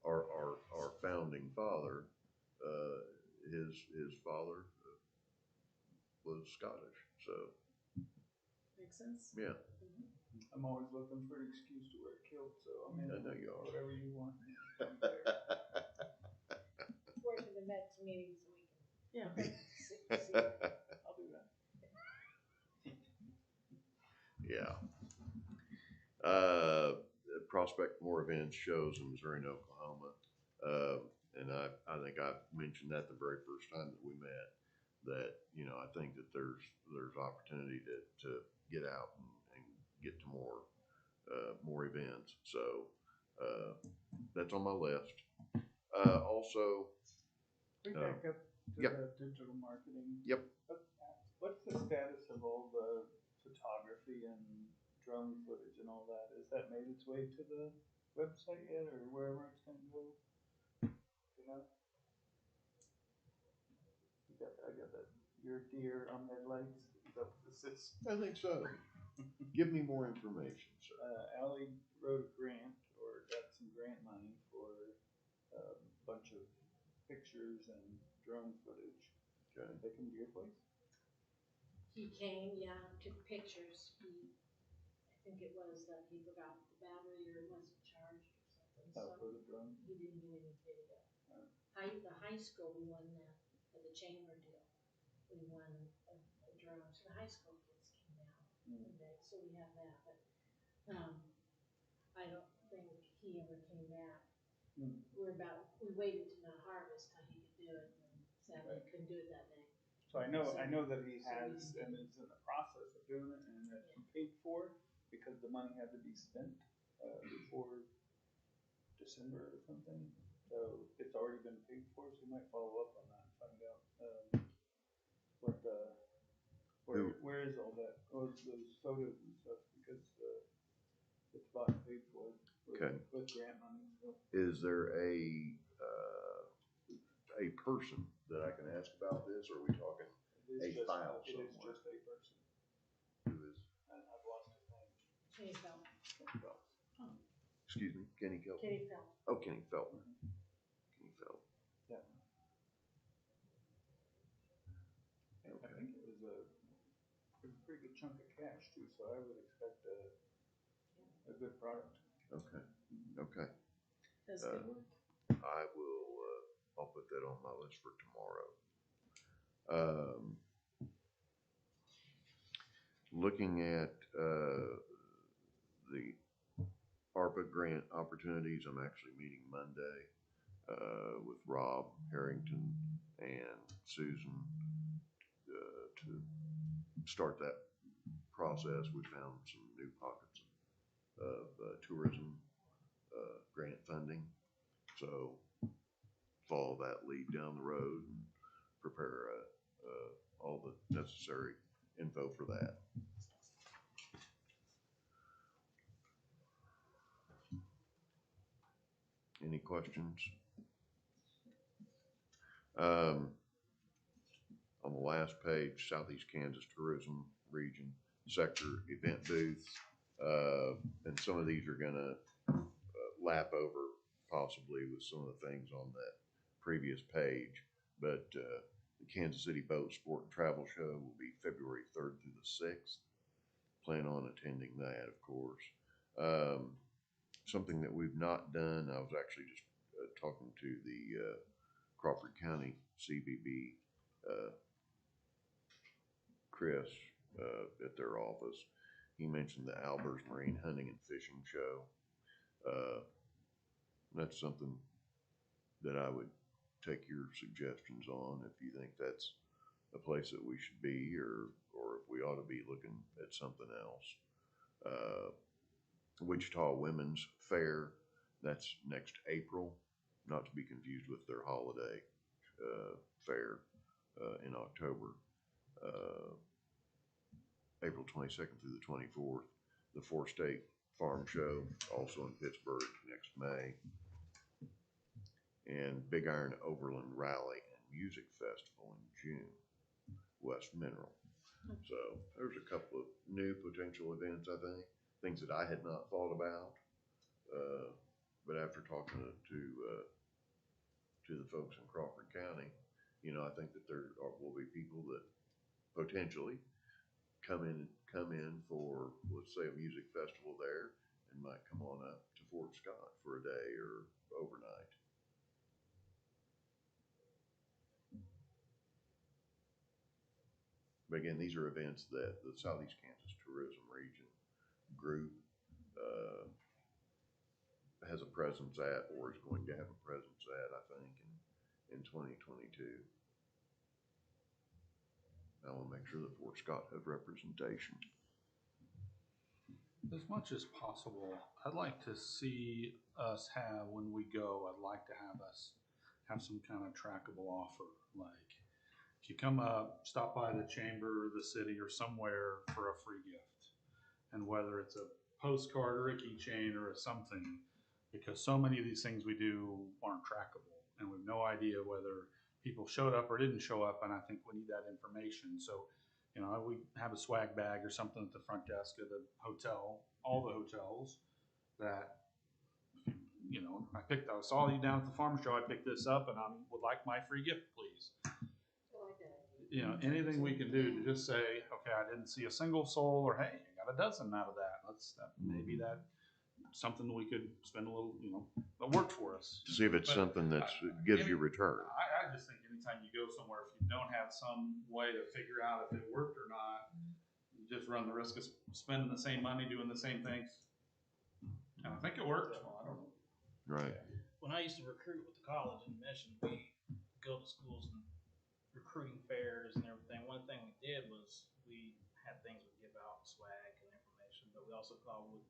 our founding father, his father was Scottish, so Makes sense? yeah, I'm always looking for an excuse to wear a kilt, so I mean, I know you are. whatever you want. We're to the next meeting so we can Yeah. see. I'll do that. Yeah. Prospect more events, shows in Missouri and Oklahoma. And I think I mentioned that the very first time that we met, that, you know, I think that there's opportunity to get out and get to more events. So, that's on my list. Also, We back up to yep. the digital marketing. Yep. What's the status of all the photography and drone footage and all that? Has that made its way to the website yet, or wherever it's gonna go? You know? I got that. Your deer on headlights. Is that what this is? I think so. Give me more information, sir. Ally wrote a grant or got some grant money for a bunch of pictures and drone footage. Okay. Did they come to your place? He came, yeah, took pictures. I think it was that he forgot the battery or it wasn't charged or something. Oh, So for the drone? he didn't get any video. Oh. The high school, we won that at the chamber deal. We won a drone. So the high school kids came out one day, so we have that. But I don't think he ever came back. We waited to not harvest till he could do it, and sadly couldn't do it that day. So I know that he has, and is in the process of doing it, and it's been paid for, because the money had to be spent, before December or something. So it's already been paid for, so you might follow up on that and find out, what the, where is all that, those photos and stuff, because, it's bought and paid for Okay. with grant money, so. Is there a person that I can ask about this, or are we talking It a is just, file it is somewhere? just a person, Who is? and I've lost his name. Kenny Felt. Excuse me, Kenny Kelton? Kenny Felt. Oh, Kenny Felton. Kenny Felton. Yeah. I Okay. think it was a pretty good chunk of cash too, so I would expect a good product. Okay, okay. Does good work. I will, I'll put that on my list for tomorrow. Looking at, the ARPA grant opportunities, I'm actually meeting Monday, with Rob Harrington and Susan, to start that process. We found some new pockets of tourism grant funding. So follow that lead down the road and prepare all the necessary info for that. Any questions? On the last page, Southeast Kansas Tourism Region Sector Event Booth. And some of these are gonna lap over possibly with some of the things on that previous page. But the Kansas City Boat Sport and Travel Show will be February 3rd through the 6th. Plan on attending that, of course. Something that we've not done, I was actually just talking to the Crawford County CBB, Chris, at their office. He mentioned the Albers Marine Hunting and Fishing Show. That's something that I would take your suggestions on, if you think that's a place that we should be, or if we ought to be looking at something else. Wichita Women's Fair, that's next April, not to be confused with their holiday fair in October. April 22nd through the 24th. The Four State Farm Show, also in Pittsburgh, next May. And Big Iron Overland Rally and Music Festival in June, West Mineral. So there's a couple of new potential events, I think, things that I had not thought about. But after talking to the folks in Crawford County, I think that there will be people that potentially come in for, let's say, a music festival there, and might come on up to Fort Scott for a day or overnight. But again, these are events that the Southeast Kansas Tourism Region group has a presence at, or is going to have a presence at, I think, in 2022. I will make sure that Fort Scott has representation. As much as possible, I'd like to see us have, when we go, I'd like to have us have some kind of trackable offer. Like, if you come up, stop by the chamber, the city, or somewhere for a free gift. And whether it's a postcard or a keychain or a something, because so many of these things we do aren't trackable, and we have no idea whether people showed up or didn't show up, and I think we need that information. So, we have a swag bag or something at the front desk of the hotel, all the hotels, that, I saw you down at the farm show, I picked this up, and I would like my free gift, please. I like that. Anything we can do to just say, okay, I didn't see a single soul, or hey, I got a dozen out of that. Maybe that something we could spend a little, that worked for us. To see if it's something that gives you return. I just think anytime you go somewhere, if you don't have some way to figure out if it worked or not, you just run the risk of spending the same money doing the same things. And I think it worked. Well, I don't know. Right. When I used to recruit with the college in Mission, we go to schools and recruiting fairs and everything. also call with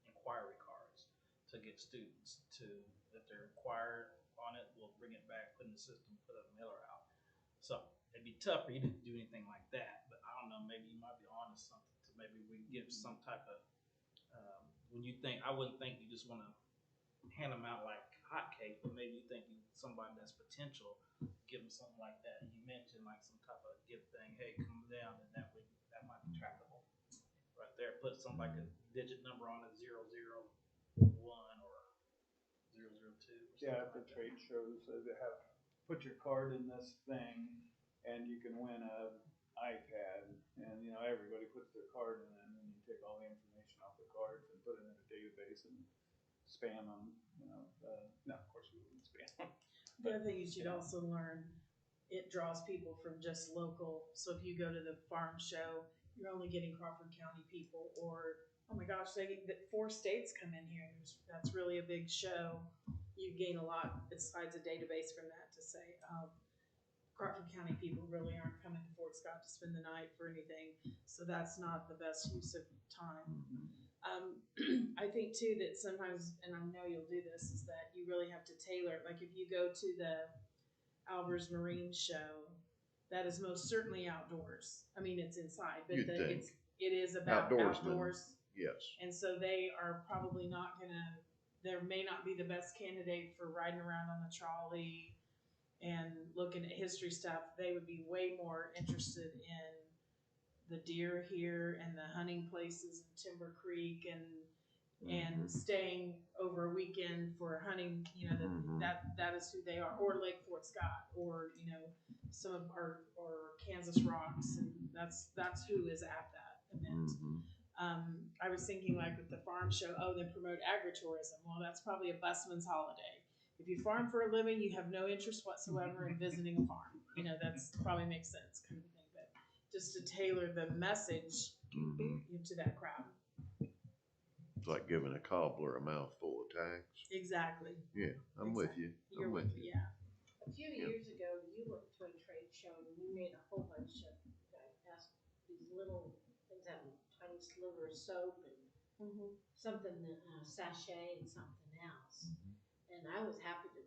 inquiry cards to get students to, if they're inquired on it, we'll bring it back, put in the system, put a mailer out. So it'd be tough for you to do anything like that, but I don't know, maybe you might be onto something to maybe we give some type of, when you think, I wouldn't think you just want to hand them out like hotcakes, but maybe you think you somebody that's potential, give them something like that. And you mentioned like some type of gift thing, hey, come down, and that way that might be trackable right there. Put some like a digit number on it, 001 or 002. Or Yeah, at something the like trade shows, they have, put your card in this thing and you can win a iPad, and, you know, everybody puts their card in it, and then you take all the information off the cards and put it in a database and spam them, you know, no, of course we wouldn't spam them. The other thing you should also learn, it draws people from just local. So if you go to the farm show, you're only getting Crawford County people, or oh my gosh, they get 4 states come in here. That's really a big show. You gain a lot besides a database from that to say, Crawford County people really aren't coming to Fort Scott to spend the night for anything. So that's not the best use of time. I think too that sometimes, and I know you'll do this, is that you really have to tailor. Like if you go to the Albers Marine Show, that is most certainly outdoors. I mean, it's inside, but You'd think. it is about Outdoorsmen. outdoors. Yes. And so they are probably not gonna. There may not be the best candidate for riding around on the trolley and looking at history stuff. They would be way more interested in the deer here and the hunting places in Timber Creek and staying over a weekend for hunting. You know, that is who they are. Or Lake Fort Scott, or you know, some of our or Kansas Rocks, and that's who is at that event. I was thinking like with the farm show, oh, they promote agritourism. Well, that's probably a busman's holiday. If you farm for a living, you have no interest whatsoever in visiting a farm. You know, that's probably makes sense kind of thing. But just to tailor the message to that crowd. It's like giving a cobbler a mouthful of tacks. Exactly. Yeah, I'm with you. You're with me, yeah. A few years ago, you went to a trade show and you made a whole bunch of, these little things that have tiny sliver of soap and something, sachet and something else. And I was happy to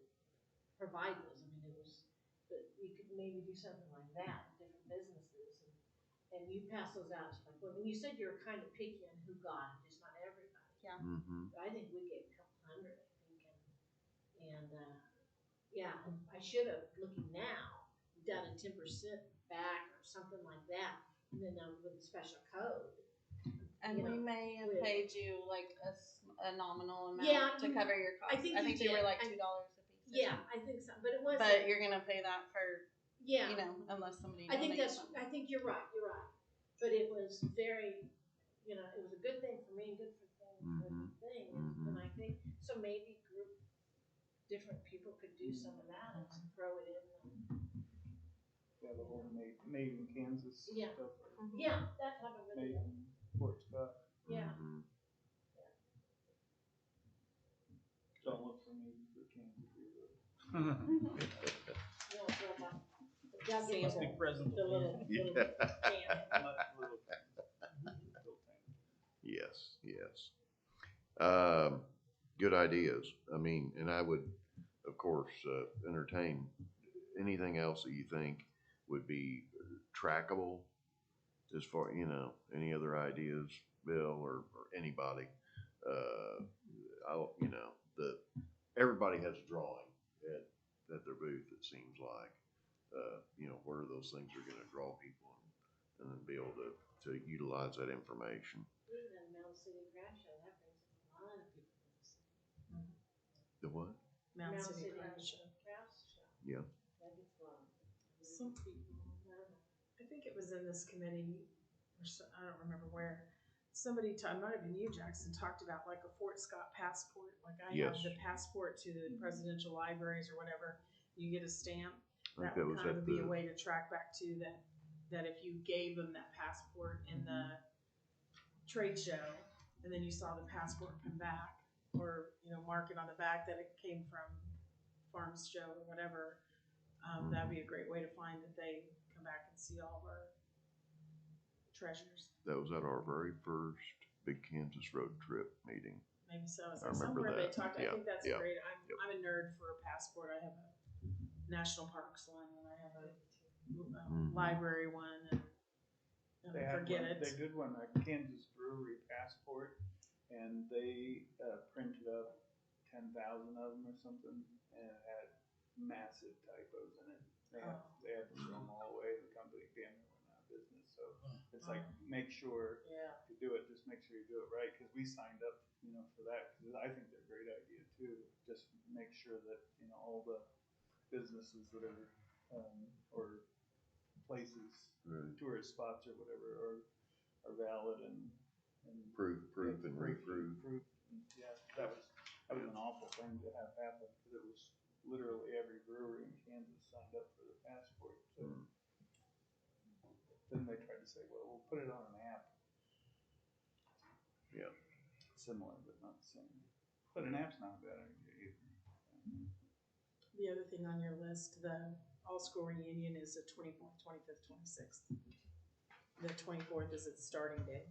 provide those. I mean, it was, but you could maybe do something like that in different businesses, and you pass those out to like, well, when you said you were kind of picky on who got it, just not everybody. Yeah. But I think we gave a couple hundred, I think, and yeah, I should have, looking now, done a 10% back or something like that, and then with a special code. And you we know, may have with- paid you like a nominal amount Yeah, to you- cover your costs. I think you they were did. like $2 a piece. Yeah, I think so, but it was. But you're gonna pay that for Yeah. you know, unless somebody. I think donates something. I think you're right. But it was very, you know, it was a good thing for me and good for the thing. And I think, so maybe different people could do some of that and throw it in. Yeah, the whole made in Kansas Yeah. stuff. Yeah, that type of Made video. in Fort Scott. Yeah. Don't look for me for Kansas either. You know, sort of like the jug Must be in present. the little can. Yes. Good ideas. I mean, and I would, of course, entertain anything else that you think would be trackable as far, you know, any other ideas, Bill, or anybody. You know, everybody has a drawing at their booth, it seems like. You know, where those things are gonna draw people and then be able to utilize that information. Even the Mound City Crash Show, that brings in a lot of people to the city. The what? Mound City Crash Show. Yeah. That gets a lot. Some people. I think it was in this committee, or I don't remember where. Somebody, might have been you, Jackson, talked about like a Fort Scott passport. Like I have the passport to the presidential libraries or whatever. You get a stamp. That would kind of be a way to track back to that if you gave them that passport in the trade show, and then you saw the passport come back, or you know, mark it on the back that it came from Farms Show or whatever. That'd be a great way to find that they come back and see all of our treasures. That was at our very first big Kansas road trip meeting. Maybe so. I remember Somewhere they that. talked. I Yeah, think that's yeah. great. Yep. I'm a nerd for a passport. I have a national parks one, and I have a Mhm. library one, and They had forget one, it. they did one, a Kansas brewery passport, and they printed up 10,000 of them or something, and it had massive typos in it. They had to throw them all away. The company damn near went out of business. So it's like, make sure Yeah. if you do it, just make sure you do it right, because we signed up, for that, because I think they're a great idea too. Just make sure that all the businesses that are or places, Right. tourist spots or whatever, are valid and Proof and reproof. Yeah, that was an awful thing to have happen, because it was literally every brewery in Kansas signed up for the passport. So then they tried to say, well, we'll put it on an app. Yeah. Similar, but not the same. But an app's not a bad idea either. The other thing on your list, the all-school reunion is the 24th, 25th, 26th. The 24th is its starting day.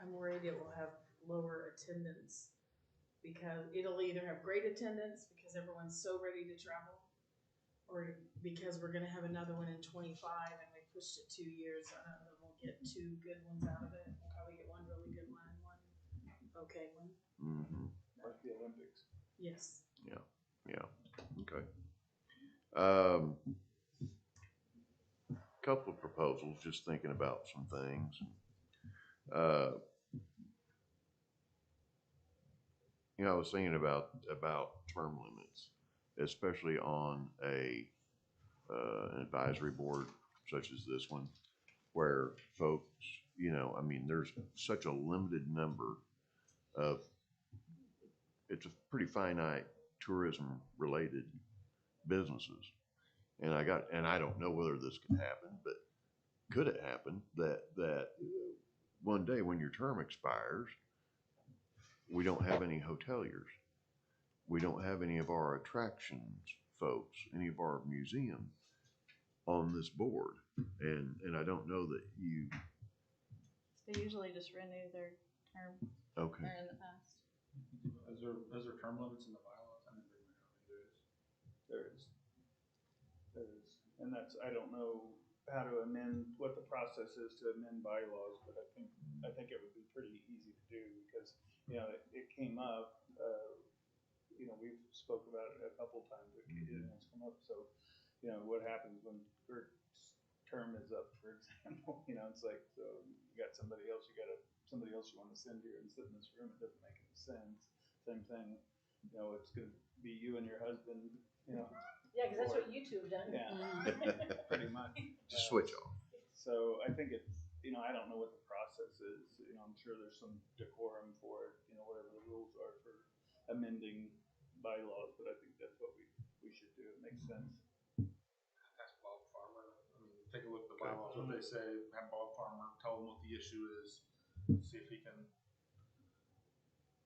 I'm worried it will have lower attendance, because it'll either have great attendance because everyone's so ready to travel, or because we're gonna have another one in 25 and we pushed it 2 years. I don't know, we'll get 2 good ones out of it. We'll probably get one really good one and one okay one. Mm-hmm. Like the Olympics. Yes. Yeah. Okay. Couple of proposals, just thinking about some things. I was thinking about term limits, especially on an advisory board such as this one, where folks, there's such a limited number of, it's a pretty finite tourism related businesses. And I don't know whether this could happen, but could it happen that one day when your term expires, we don't have any hoteliers, we don't have any of our attractions folks, any of our museums on this board, and I don't know that you. They usually just renew their term. Okay. Or in the past. Is there term limits in the bylaws? I didn't think there is. There is. And I don't know how to amend, what the process is to amend bylaws, but I think it would be pretty easy to do, because, it came up, we've spoke about it a couple times, it's come up, so, what happens when Gert's term is up, for example, it's like, so you got somebody else you want to send here and sit in this room, it doesn't make any sense. Same thing, it's gonna be you and your husband, Yeah, because that's what you two have done. Yeah. Pretty much. Just switch off. So I think it's, I don't know what the process is. I'm sure there's some decorum for it, whatever the rules are for amending bylaws, but I think that's what we should do. It makes sense. Ask Bob Farmer. Take a look at the bylaws, what they say, have Bob Farmer, tell them what the issue is, see if he can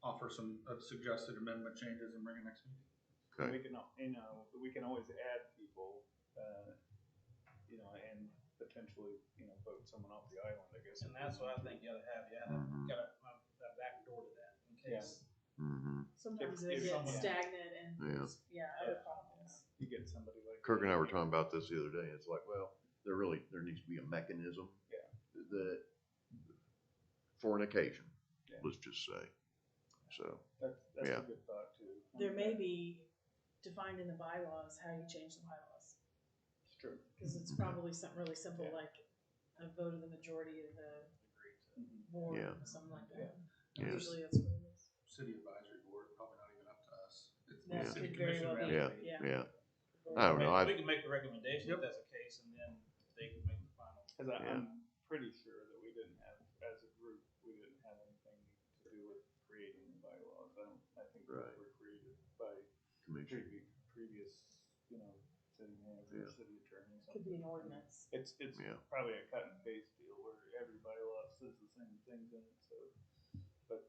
offer some suggested amendment changes and bring it next meeting. Okay. We can always add people, and potentially, vote someone off the island, I guess. And that's what I think you gotta have. You gotta have a back door to that in case. Mm-hmm. Sometimes If they get someone- stagnant and other Yeah. problems. You get somebody like Kirk and I were talking about this the other day. It's like, well, there needs to be a mechanism that for an occasion, let's just say. So That's a good thought too. There may be defined in the bylaws how you change the bylaws. It's true. Because it's probably something really simple, Yeah. like a vote of the majority of the board, Yeah. or something like that. Yeah. Usually that's what it is. City advisory board, probably not even up to us. It's That the city could very commission. well be, rather. yeah. I don't know. We can make the recommendation if that's the case, and then they can make the final. Because I'm pretty sure that we didn't have, as a group, we didn't have anything to do with creating the bylaws. I think those were created by Commission. previous, city manager, Yeah. city attorney. Could be an ordinance. It's probably a cut and paste deal where every bylaw says the same things in it. So, but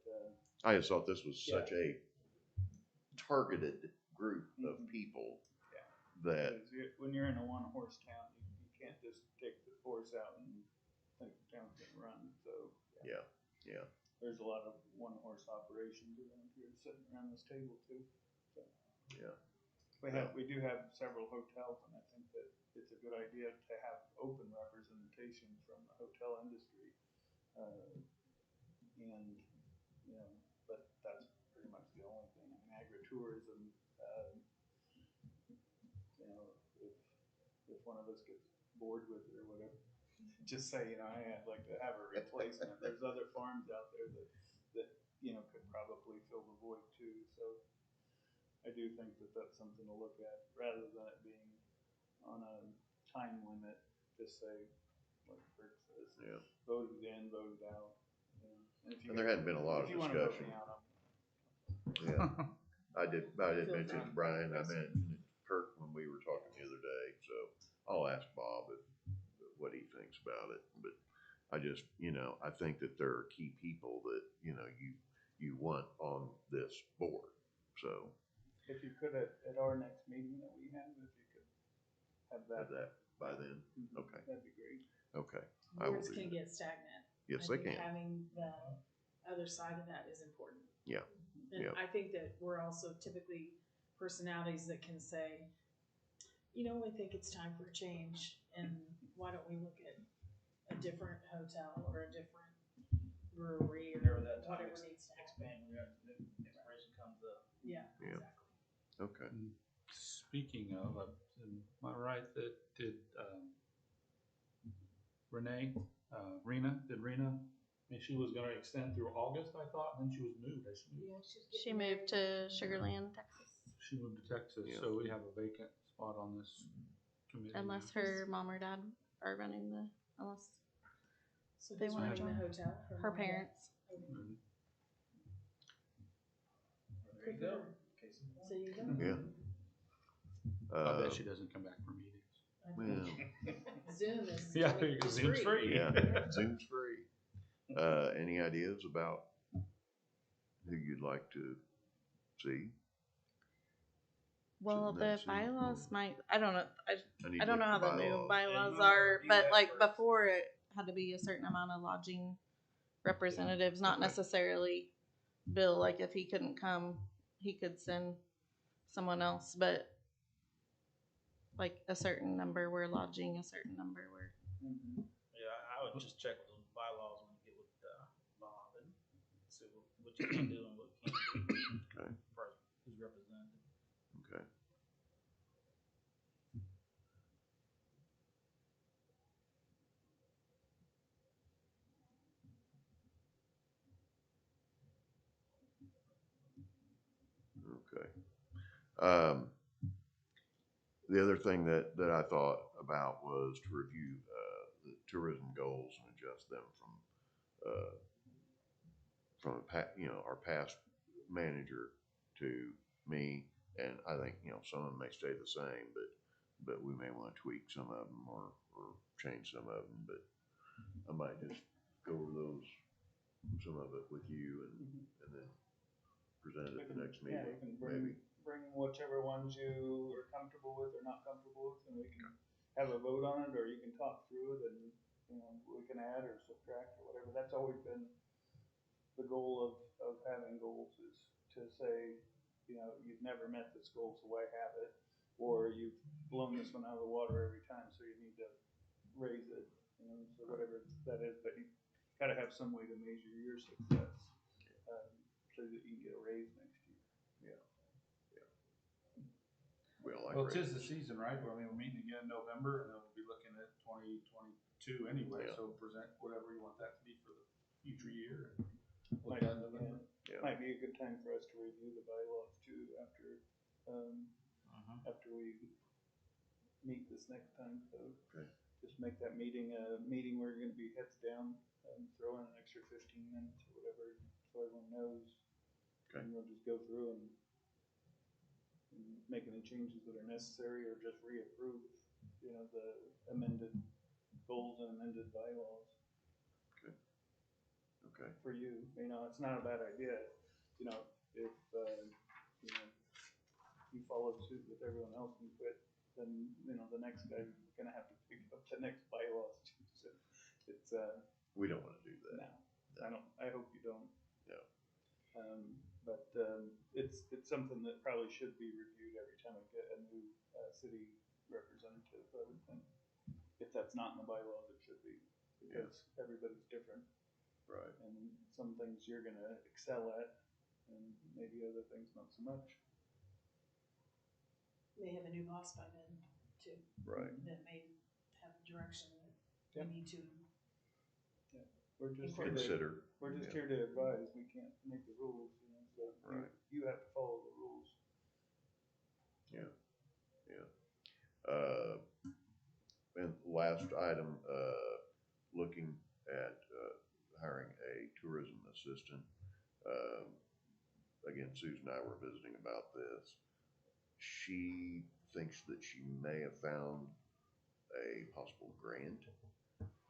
I just thought this was such a targeted group of people that, Because when you're in a one-horse town, you can't just take the horse out and think the town's gonna run, so. yeah, yeah, There's a lot of one-horse operations around here sitting around this table too, so. yeah. We do have several hotels, and I think that it's a good idea to have open representation from the hotel industry. And, you know, but that's pretty much the only thing. I mean, agritourism, you know, if one of us gets bored with it or whatever, just say, you know, hey, I'd like to have a replacement. There's other farms out there that, you know, could probably fill the void too. So I do think that that's something to look at rather than it being on a time limit. Just say, like Kurt says, Yeah. voted in, voted out. You know. And there hadn't been a lot of discussion. Yeah, I did mention it to Brian, I mentioned it to Kurt when we were talking the other day, so I'll ask Bob what he thinks about it. But I just, you know, I think that there are key people that, you know, you want on this board, so. If you could, at our next meeting that we have, if you could have Have that by then, okay, that'd be great. okay. I will Boards do can that. get stagnant. Yes, I they think can, having the other side of that is important. Yeah, And yeah. I think that we're also typically personalities that can say, you know, I think it's time for a change, and why don't we look at a different hotel or a different brewery or Whenever that time whatever needs to happen. expand, when that expiration comes up. Yeah, Yeah. exactly. Okay. Speaking of, am I right that did Rena, I mean, she was gonna extend through August, I thought, and then she was moved, has she moved? Yeah, she's She getting moved married. to Sugarland, Texas, She moved to Texas, Yeah. so we have a vacant spot on this committee. unless now. her mom or dad are running unless So They who's wanna running the join. hotel? her mom, dad? parents. Mhm. There you go. Case in point. So you go. Yeah. I bet she doesn't come back for meetings. Well, Zoom is Yeah, 20 because is Zoom's free. yeah, Zoom's free. Any ideas about who you'd like to see? Well, in the that seat? bylaws might, I don't know, need I to don't know look how at the new bylaws Yeah, are, review but that like first. before it had to be a certain amount of lodging representatives, not Okay. necessarily Bill, like if he couldn't come, he could send someone else, but like a certain number were lodging, a certain number were. Yeah, I would just check with those bylaws when you get with Bob and see what you can do and what you can't do. Okay. As far as who's represented. Okay. Okay. The other thing that I thought about was to review the tourism goals and adjust them from our past manager to me. And I think, you know, some of them may stay the same, but we may want to tweak some of them or change some of them. But I might just go over some of it with you and then present it at the next meeting. Yeah, you can Maybe. bring whichever ones you are comfortable with or not comfortable with, and we can have a vote on it, or you can talk through it and, you know, we can add or subtract or whatever. That's always been the goal of having goals, is to say, you know, you've never met this goal, so why have it? Or you've blown this one out of the water every time, so you need to raise it, you know, so whatever that is, but you gotta have some way to measure your success, so that you can get a raise next year. Well, 'tis the season, right? Well, I mean, we're meeting again in November, and then we'll be looking at 2022 anyway, Yeah. so present whatever you want that to be for the future year. Might, Look at November. Yeah. might be a good time for us to review the bylaws too after we meet this next time. So Okay. just make that meeting a meeting where you're going to be heads down and throw in an extra 15 minutes or whatever, so everyone knows. Okay. And we'll just go through and make any changes that are necessary, or just reapprove, you know, the amended goals and amended bylaws. Okay. For you, you know, it's not a bad idea, you know, if you know, you follow suit with everyone else and quit then, you know, the next guy's gonna have to pick up the next bylaws. So it's, We don't wanna do that. no, I hope you don't. No. But it's something that probably should be reviewed every time we get a new city representative, I would think. If that's not in the bylaws, it should be, because everybody's different. Right. And some things you're gonna excel at, and maybe other things not so much. May have a new boss by then too. Right. That may have a direction that Yep. we need to. We're just here to, Consider. we're just Yeah. here to advise, we can't make the rules, you know, so Right. you have to follow the rules. And last item, looking at, hiring a tourism assistant. Again, Susan and I were visiting about this. She thinks that she may have found a possible grant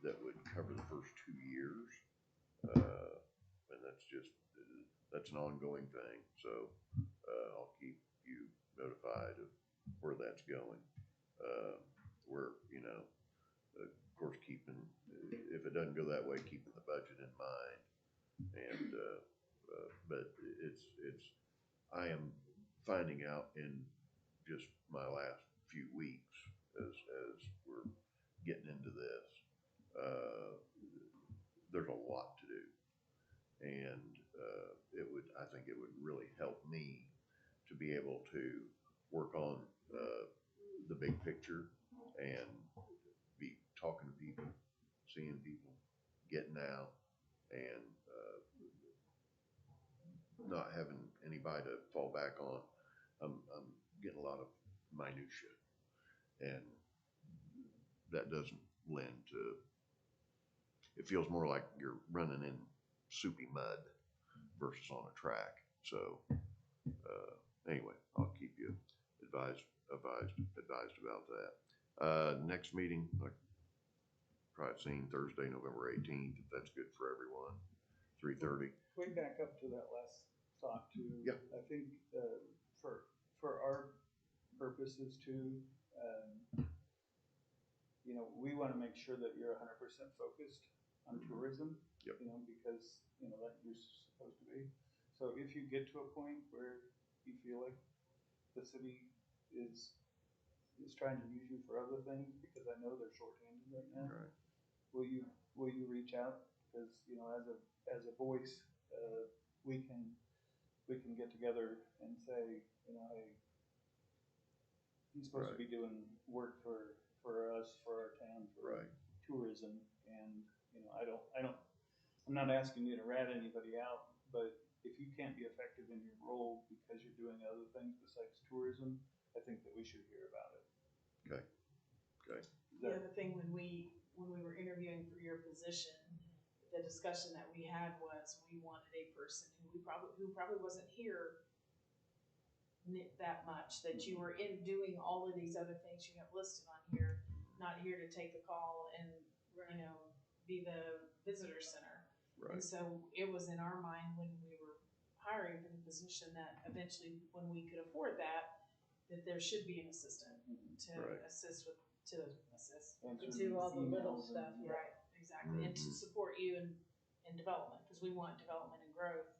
that would cover the first 2 years. And that's an ongoing thing, so, I'll keep you notified of where that's going. We're, you know, of course, keeping, if it doesn't go that way, keeping the budget in mind. And, but I am finding out in just my last few weeks as we're getting into this, there's a lot to do. And, I think it would really help me to be able to work on, the big picture and be talking to people, seeing people, getting out, and not having anybody to fall back on. I'm getting a lot of minutia, and that doesn't lend to. It feels more like you're running in soupy mud versus on a track. So anyway, I'll keep you advised about that. Next meeting, like probably seen Thursday, November 18th, if that's good for everyone, 3:30. We back up to that last thought too. Yeah. I think for our purposes too, you know, we want to make sure that you're 100% focused on tourism. Yep. You know, because you know that you're supposed to be. So if you get to a point where you feel like the city is trying to use you for other things, because I know they're shorthanded right now. Right. Will you reach out? Because you know, as a voice, we can get together and say, you know, hey, he's supposed to be doing work for us, for our town, for tourism, and you know, I'm not asking you to rat anybody out, but if you can't be effective in your role because you're doing other things besides tourism, I think that we should hear about it. Okay. The other thing when we were interviewing for your position, the discussion that we had was we wanted a person who probably wasn't here that much, that you were in doing all of these other things you have listed on here, not here to take the call and you know be the visitor center. Right. And so it was in our mind when we were hiring for the position that eventually when we could afford that there should be an assistant to assist with To do all the little stuff. Right, exactly, and to support you in development, because we want development and growth,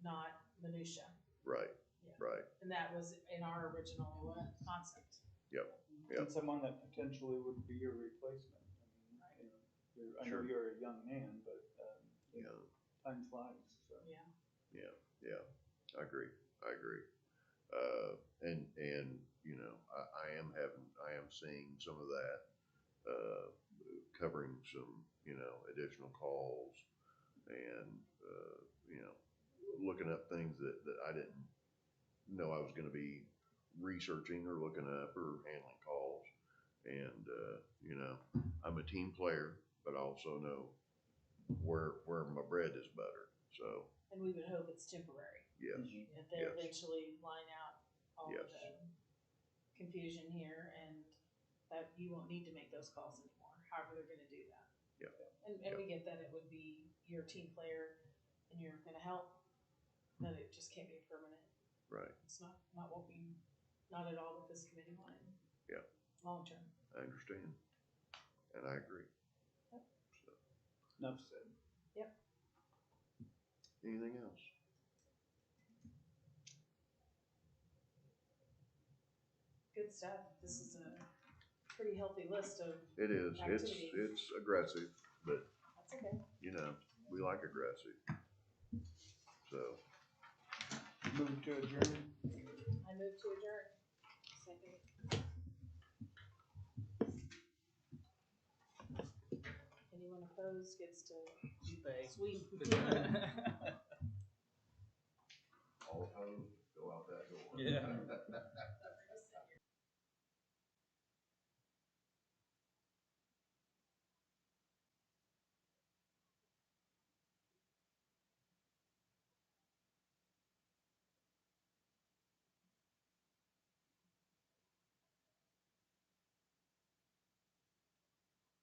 not minutia. Right. Yeah. Right. And that was in our original concept. Yep. And someone that potentially would be your replacement. I mean, you know, I know you're a young man, but you know, time flies. So. Yeah. I agree. And you know, I am seeing some of that, covering some, you know, additional calls and, you know, looking up things that I didn't know I was going to be researching or looking up or handling calls. And, you know, I'm a team player, but I also know where my bread is buttered. So. And we would hope it's temporary. Yes. If they eventually line out all of the confusion here, and that you won't need to make those calls anymore. However, they're going to do that. Yeah. And we get that it would be your team player, and you're going to help, but it just can't be permanent. Right. It's not at all what this committee wanted. long term. I understand, and I agree. Yep. So, Enough said. anything else? Good stuff. This is a pretty healthy list of, It is. Activity. It's aggressive, but that's okay. you know, we like aggressive. So, Move to adjourn. I move to adjourn. Second. Anyone opposed gets to Stay. sweep. all opposed, go out that door. Yeah.